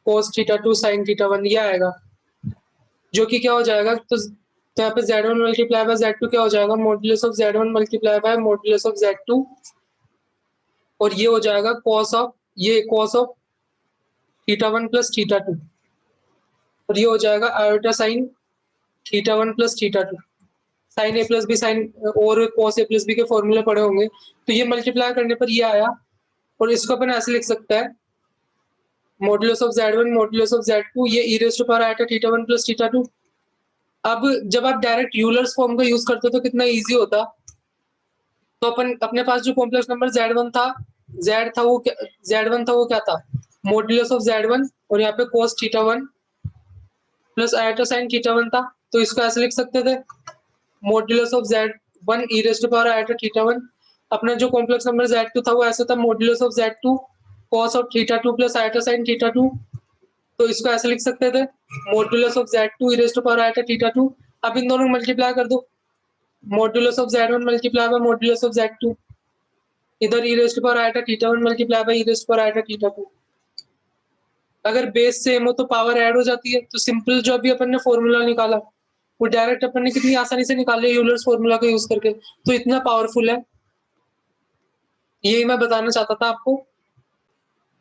cos थीटा2 साइन थीटा1, ये आएगा, जो कि क्या हो जाएगा, तो यहाँ पे z1 मल्टीप्लाई बाय z2 क्या हो जाएगा, modulus of z1 multiply by modulus of z2, और ये हो जाएगा cos ऑफ थीटा1 प्लस थीटा2, और ये हो जाएगा आयोटा साइन थीटा1 प्लस थीटा2। साइन ए प्लस बी साइन और cos ए प्लस बी के फॉर्मूले पढ़े होंगे। तो ये मल्टीप्लाई करने पर ये आया, और इसको अपन ऐसे लिख सकता है modulus of z1 modulus of z2, ये e raised to power iota थीटा1 प्लस थीटा2। अब जब आप डायरेक्ट यूलर्स फॉर्म का यूज करते तो कितना इजी होता। तो अपन अपने पास जो कॉम्प्लेक्स नंबर z1 था, z1 था वो क्या था, मॉड्यूलस ऑफ z1, और यहाँ पे cos theta one plus iota sine theta one था। तो इसको ऐसे लिख सकते थे modulus of z1 e raised to power iota theta one. अपना जो कॉम्प्लेक्स नंबर z2 था वो ऐसा था modulus of z2 cos of थीटा2 प्लस आयोटा साइन थीटा2। तो इसको ऐसे लिख सकते थे modulus of z2 e raised to power iota theta two. अब इन दोनों को मल्टीप्लाई कर दो, modulus of z1 multiply by modulus of z2, इधर e raised to power iota theta one multiply by e raised to power iota theta two. अगर base same हो तो पावर ऐड हो जाती है। तो सिंपल जो अभी अपन ने फॉर्मूला निकाला वो डायरेक्ट अपन ने कितनी आसानी से निकाल लिया यूलर्स फॉर्मूला का यूज करके। तो इतना पावरफुल है, यही मैं बताना चाहता था आपको।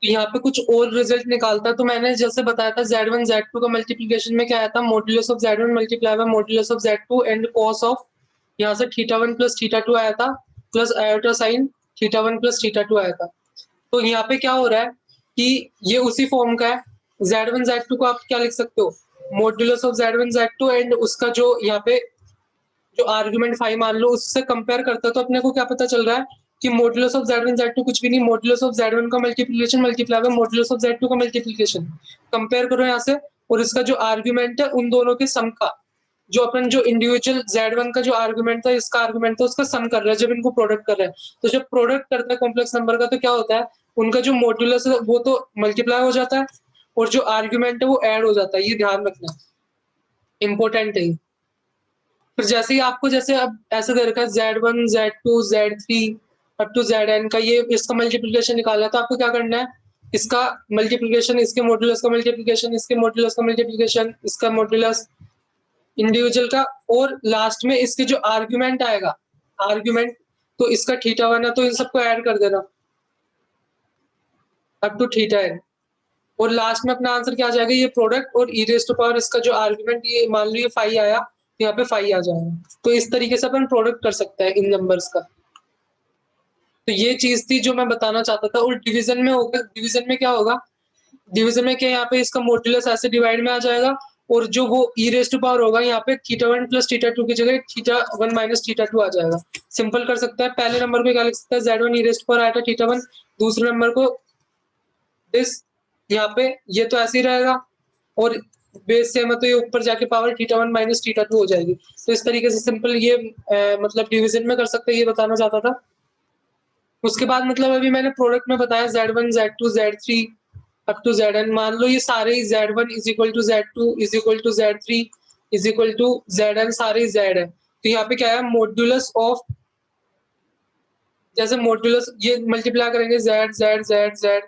यहाँ पे कुछ और रिजल्ट निकालता, तो मैंने जैसे बताया था z1 z2 का मल्टीप्लिकेशन में क्या आया था, modulus of z1 multiply by modulus of z2 and cos of यहाँ से थीटा1 प्लस थीटा2 आया था, plus iota sine theta 1 plus theta 2 आएगा। तो यहाँ पे क्या हो रहा है कि ये उसी फॉर्म का है। Z1 Z2 को आप क्या लिख सकते हो, modulus of Z1 Z2 and उसका जो यहाँ पे जो आर्गुमेंट 5 मान लो उससे कंपेयर करता है, तो अपने को क्या पता चल रहा है कि मॉड्यूलस ऑफ Z1 Z2 कुछ भी नहीं, मॉड्यूलस ऑफ Z1 का multiplication multiply by modulus of Z2 का मल्टीप्लिकेशन। कंपेयर करो यहाँ से, और इसका जो आर्गुमेंट है उन दोनों के सम का, जो अपन जो इंडिविजुअल Z1 का जो आर्गुमेंट था, इसका आर्गुमेंट था, उसका सम कर रहा है जब इनको प्रोडक्ट कर रहा है। तो जब प्रोडक्ट करता है कॉम्प्लेक्स नंबर का तो क्या होता है, उनका जो मॉड्यूलस है वो तो मल्टीप्लाई हो जाता है और जो आर्गुमेंट है वो ऐड हो जाता है। ये ध्यान रखना, इंपॉर्टेंट है। फिर जैसे ही आपको जैसे अब ऐसे दे रखा है Z1 Z2 Z3 up to Zn का, ये इसका मल्टीप्लिकेशन निकालना है, तो आपको क्या करना है, इसका मल्टीप्लिकेशन इसके मॉड्यूलस का मल्टीप्लिकेशन इसके मॉड्यूलस का मल्टीप्लिकेशन इसका मॉड्यूलस इंडिविजुअल का, और लास्ट में इसके जो आर्गुमेंट आएगा, आर्गुमेंट तो इसका थीटा 1 है तो इन सबको ऐड कर देना अप टू थीटा n, और लास्ट में अपना आंसर क्या आ जाएगा, ये प्रोडक्ट और ई रेज़ टू पावर इसका जो आर्गुमेंट, ये मान लो ये 5 आया, यहाँ पे 5 आ जाएगा। तो इस तरीके से अपन प्रोडक्ट कर सकते हैं इन नंबर्स का। तो ये चीज थी जो मैं बताना चाहता था। और डिवीजन में होगा, डिवीजन में क्या होगा, डिवीजन में क्या यहाँ पे इसका मॉड्यूलस ऐसे डिवाइड में आ जाएगा, और जो वो ई रेज़ टू पावर होगा यहाँ पे थीटा 1 प्लस थीटा 2 की जगह थीटा 1 माइनस थीटा 2 आ जाएगा। सिंपल कर सकता है। पहले नंबर को क्या लिख सकता है, Z1 e raise to power iota theta 1, दूसरे नंबर को दिस, यहाँ पे ये तो ऐसे ही रहेगा, और बेस सेम है तो ये ऊपर जाके पावर थीटा 1 माइनस थीटा 2 हो जाएगी। तो इस तरीके से सिंपल ये मतलब डिवीजन में कर सकते हैं, ये बताना चाहता था। उसके बाद मतलब अभी मैंने प्रोडक्ट में बताया Z1 Z2 Z3 up to Zn, मान लो ये सारे ही Z1 is equal to Z2 is equal to Z3 is equal to Zn, सारे ही Z है। तो यहाँ पे क्या है, मॉड्यूलस ऑफ, जैसे मॉड्यूलस ये मल्टीप्लाई करेंगे Z Z Z Z,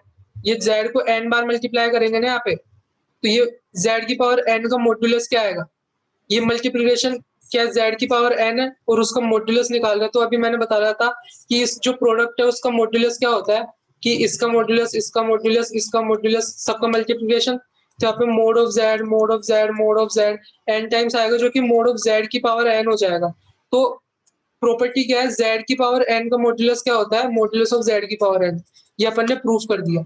ये Z को n बार मल्टीप्लाई करेंगे ना यहाँ पे, तो ये Z की पावर n का मॉड्यूलस क्या आएगा, ये मल्टीप्लिकेशन क्या Z की पावर n है और उसका मॉड्यूलस निकाल रहा है। तो अभी मैंने बता रहा था कि इस जो प्रोडक्ट है उसका मॉड्यूलस क्या होता है, कि इसका मॉड्यूलस इसका मॉड्यूलस इसका मॉड्यूलस सबका मल्टीप्लिकेशन। तो यहाँ पे mod of Z mode of Z mode of Z n times आएगा, जो कि मोड ऑफ Z की पावर n हो जाएगा। तो प्रॉपर्टी क्या है, Z की पावर n का मॉड्यूलस क्या होता है, मॉड्यूलस ऑफ Z की पावर n। ये अपन ने प्रूफ कर दिया।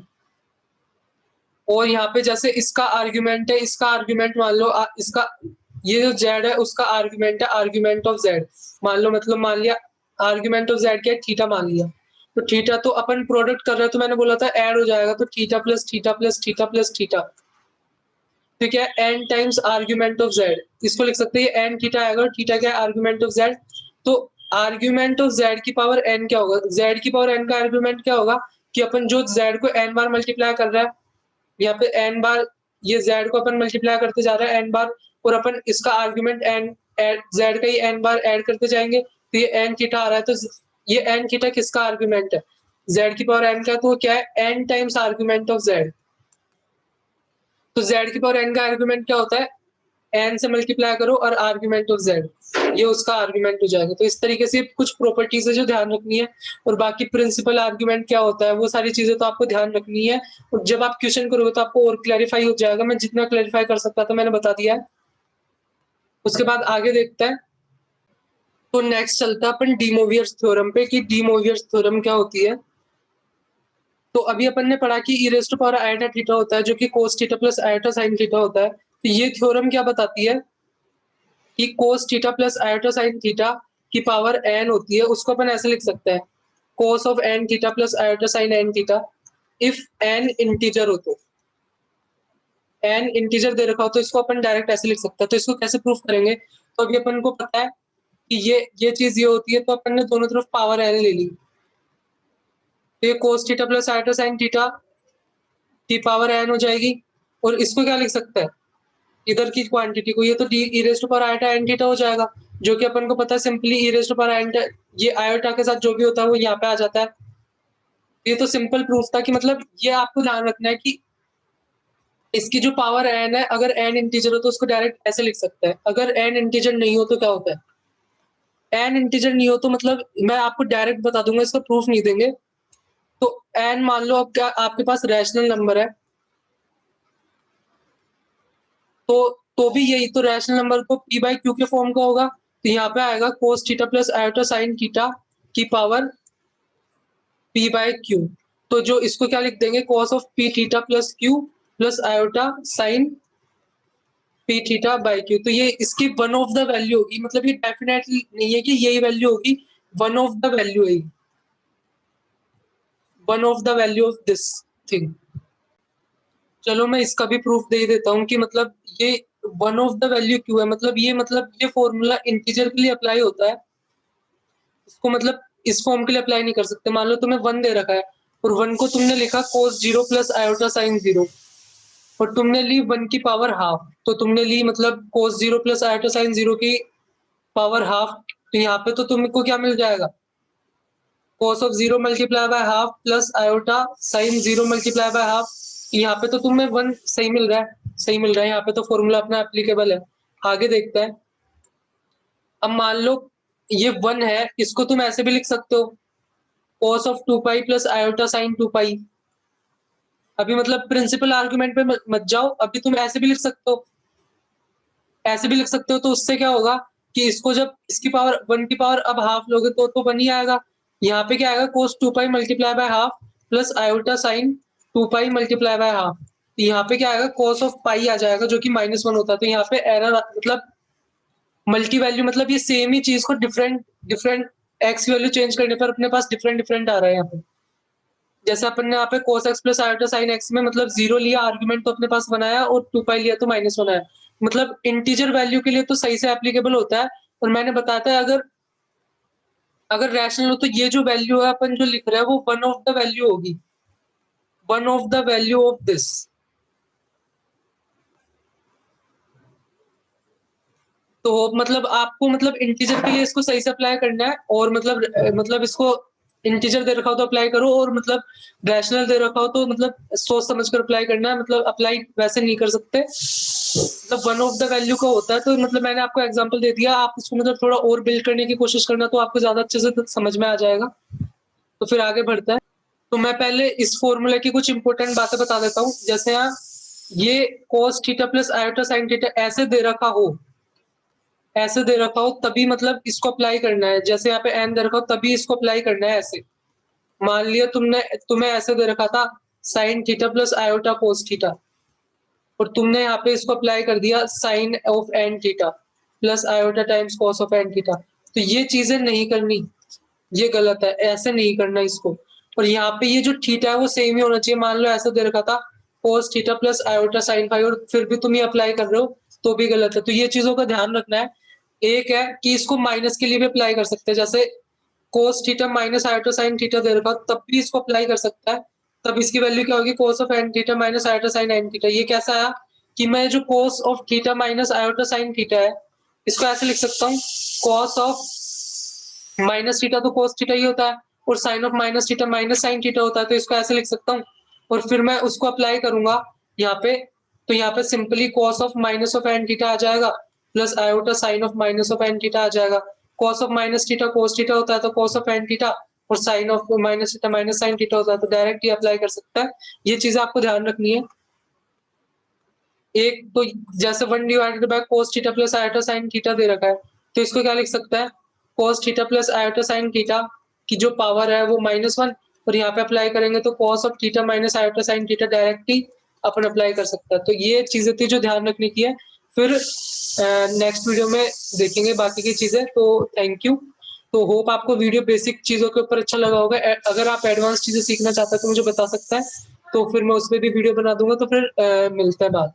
और यहाँ पे जैसे इसका आर्गुमेंट है, इसका आर्गुमेंट मान लो इसका ये जो Z है उसका आर्गुमेंट है आर्गुमेंट ऑफ Z, मान लो मतलब मान लिया आर्गुमेंट ऑफ Z क्या है, थीटा मान लिया। तो थीटा तो अपन प्रोडक्ट कर रहे हैं, तो मैंने बोला था ऐड हो जाएगा, तो theta plus theta plus theta plus theta, ठीक है, n times argument of Z। इसको लिख सकते हैं n थीटा आएगा, और थीटा क्या है, आर्गुमेंट ऑफ Z। तो आर्गुमेंट ऑफ Z की पावर n क्या होगा, Z की पावर n का आर्गुमेंट क्या होगा, कि अपन जो Z को n बार मल्टीप्लाई कर रहा है, यहाँ पे n बार ये Z को अपन मल्टीप्लाई करते जा रहे हैं n बार, और अपन इसका आर्गुमेंट n Z का ही n बार ऐड करते जाएंगे, तो ये n थीटा आ रहा है। तो ये n थीटा किसका आर्गुमेंट है, Z की पावर n का, तो वो क्या है n times argument of Z। तो Z की पावर n का आर्गुमेंट क्या होता है, n से मल्टीप्लाई करो और आर्गुमेंट ऑफ Z, ये उसका आर्गुमेंट हो जाएगा। तो इस तरीके से कुछ प्रॉपर्टीज है जो ध्यान रखनी है, और बाकी प्रिंसिपल आर्गुमेंट क्या होता है वो सारी चीजें तो आपको ध्यान रखनी है, और जब आप क्वेश्चन करोगे तो आपको और क्लैरिफाई हो जाएगा। मैं जितना क्लैरिफाई कर सकता था मैंने बता दिया है। उसके बाद आगे देखते हैं। तो नेक्स्ट चलता है अपन डी मोवियर्स थ्योरम पे, कि डी मोवियर्स थ्योरम क्या होती है। तो अभी अपन ने पढ़ा कि e raise to power iota theta होता है, जो कि cos theta plus iota sine theta होता है। तो ये थ्योरम क्या बताती है कि cos theta plus iota sine theta की पावर n होती है, उसको अपन ऐसे लिख सकते हैं, cos of n theta plus iota sine n theta, if n integer हो तो। n इंटीजर दे रखा हो तो इसको अपन डायरेक्ट ऐसे लिख सकते हैं। तो इसको कैसे प्रूफ करेंगे, तो अभी अपन को पता है कि ये चीज ये होती है, तो अपन ने दोनों तरफ पावर n ले ली, तो ये कोस theta plus iota sine theta की पावर n हो जाएगी। और इसको क्या लिख सकते हैं, इधर की क्वांटिटी को, ये तो डी e raise to power iota n theta हो जाएगा, जो कि अपन को पता है simply e raise to power iota, ये आयोटा के साथ जो भी होता है वो यहाँ पे आ जाता है। ये तो सिंपल प्रूफ था कि मतलब ये आपको ध्यान रखना है कि इसकी जो पावर n है, अगर n इंटीजर हो तो उसको डायरेक्ट ऐसे लिख सकते हैं, अगर n इंटीजर नहीं हो तो क्या होता है, n इंटीजर नहीं हो तो मतलब मैं आपको डायरेक्ट बता दूंगा, इसका प्रूफ नहीं देंगे। तो n मान लो अब क्या आपके पास रैशनल नंबर है, तो भी यही तो रैशनल नंबर को p बाई क्यू के फॉर्म का होगा, तो यहाँ पे आएगा कोस theta plus iota sine theta की पावर p बाय q। तो जो इसको क्या लिख देंगे, cos of p theta plus q plus iota sign p theta by q। तो ये इसकी वन ऑफ द वैल्यू होगी, मतलब ये डेफिनेटली नहीं है कि यही वैल्यू होगी, वन ऑफ द वैल्यू है, one of the value of this thing. चलो मैं इसका भी प्रूफ दे देता हूँ कि मतलब ये वन ऑफ द वैल्यू क्यों है। मतलब ये फॉर्मूला इंटीजर के लिए अप्लाई होता है, इसको मतलब इस फॉर्म के लिए अप्लाई नहीं कर सकते। मान लो तुम्हें 1 दे रखा है और 1 को तुमने लिखा cos 0 प्लस आयोटा साइन 0, और तुमने ली 1 की पावर हाफ, तो तुमने ली मतलब cos 0 प्लस आयोटा साइन 0 की पावर हाफ। तो यहाँ पे तो तुमको क्या मिल जाएगा, cos of 0 multiply by half plus iota sign 0 multiply by half. यहाँ पे तो तुम्हें 1 सही मिल रहा है, सही मिल रहा है, यहाँ पे तो फॉर्मूला अपना एप्लीकेबल है। आगे देखते हैं। अब मान लो ये 1 है, इसको तुम ऐसे भी लिख सकते हो, cos of 2 pi plus iota sign 2 पाई। अभी मतलब प्रिंसिपल आर्गुमेंट पे मत जाओ, अभी तुम ऐसे भी लिख सकते हो, ऐसे भी लिख सकते हो। तो उससे क्या होगा कि इसको जब इसकी पावर 1 की पावर अब हाफ लोगे तो 1 ही आएगा। यहाँ पे क्या आएगा, cos 2 pi multiply by half plus iota sign 2 pi multiply by half. यहाँ पे क्या आएगा, cos ऑफ पाई आ जाएगा जो कि -1 होता है। तो यहाँ पे एरर मतलब मल्टी वैल्यू, मतलब ये सेम ही चीज को different different x value change करने पर अपने पास डिफरेंट डिफरेंट आ रहा है। यहाँ पे जैसे अपन ने यहाँ पे cos x plus iota sign x में मतलब 0 लिया आर्गुमेंट तो अपने पास बनाया, और 2 पाई लिया तो -1 आया। मतलब इंटीजर वैल्यू के लिए तो सही से एप्लीकेबल होता है। और मैंने बताया था अगर अगर रैशनल हो तो ये जो वैल्यू है अपन जो लिख रहे हैं वो वन ऑफ द वैल्यू होगी, one of the value of this. तो मतलब आपको मतलब इंटीजर के लिए इसको सही से अप्लाई करना है, और मतलब इसको इंटीजर दे रखा हो तो अप्लाई करो, और मतलब रैशनल दे रखा हो तो मतलब सोच समझ कर अप्लाई करना है। मतलब अप्लाई वैसे नहीं कर सकते, मतलब वन ऑफ द वैल्यू का होता है। तो मतलब मैंने आपको एग्जांपल दे दिया, आप इसको मतलब थोड़ा और बिल्ड करने की कोशिश करना, तो आपको ज्यादा अच्छे से समझ में आ जाएगा। तो फिर आगे बढ़ता है। तो मैं पहले इस फॉर्मूले की कुछ इंपॉर्टेंट बातें बता देता हूँ। जैसे यहाँ ये cos theta plus iota sine theta ऐसे दे रखा हो, ऐसे दे रखा हो तभी मतलब इसको अप्लाई करना है। जैसे यहाँ पे n दे रखा हो तभी इसको अप्लाई करना है। ऐसे मान लिया तुम्हें ऐसे दे रखा था sine theta plus iota cos theta, और तुमने यहाँ पे इसको अप्लाई कर दिया sine of n theta plus iota times cos of n theta. तो ये चीजें नहीं करनी, ये गलत है, ऐसे नहीं करना इसको। और यहाँ पे ये जो थीटा है वो सेम ही होना चाहिए। मान लो ऐसा दे रखा था cos theta plus iota sine phi, और फिर भी तुम ये अप्लाई कर रहे हो तो भी गलत है। तो ये चीजों का ध्यान रखना है। एक है कि इसको माइनस के लिए भी अप्लाई कर सकते हैं, जैसे cos theta minus iota sine theta दे रखा तब भी इसको अप्लाई कर सकता है। तब इसकी वैल्यू क्या होगी, cos of n theta minus iota sine n theta. ये कैसा आया कि मैं जो cos of theta minus iota sine theta है इसको ऐसे लिख सकता हूँ, cos ऑफ माइनस थीटा तो cos थीटा ही होता है, और sine of minus theta minus sine theta होता है। तो इसको ऐसे लिख सकता हूँ, और फिर मैं उसको अप्लाई करूंगा यहाँ पे। तो यहाँ पे simply cos of minus of n theta आ जाएगा plus iota sine of minus of n theta आ जाएगा। cos of minus theta cos theta होता है तो cos ऑफ एन थीटा, और sine of minus theta minus sine theta होता है। तो डायरेक्ट ये अप्लाई कर सकता है। ये चीजें आपको ध्यान रखनी है। एक तो जैसे 1 divided by cos theta plus iota sine theta दे रखा है, तो इसको क्या लिख सकता है, cos theta plus iota sine theta की जो पावर है वो -1, और यहाँ पे अप्लाई करेंगे तो cos of theta minus iota sine theta directly upon apply कर सकता है। तो ये चीजें थी जो ध्यान रखने की है। फिर नेक्स्ट वीडियो में देखेंगे बाकी की चीजें। तो थैंक यू। तो होप आपको वीडियो बेसिक चीजों के ऊपर अच्छा लगा होगा। अगर आप एडवांस चीजें सीखना चाहते हैं तो मुझे बता सकता है, तो फिर मैं उस पर भी वीडियो बना दूंगा। तो फिर मिलते हैं बाद।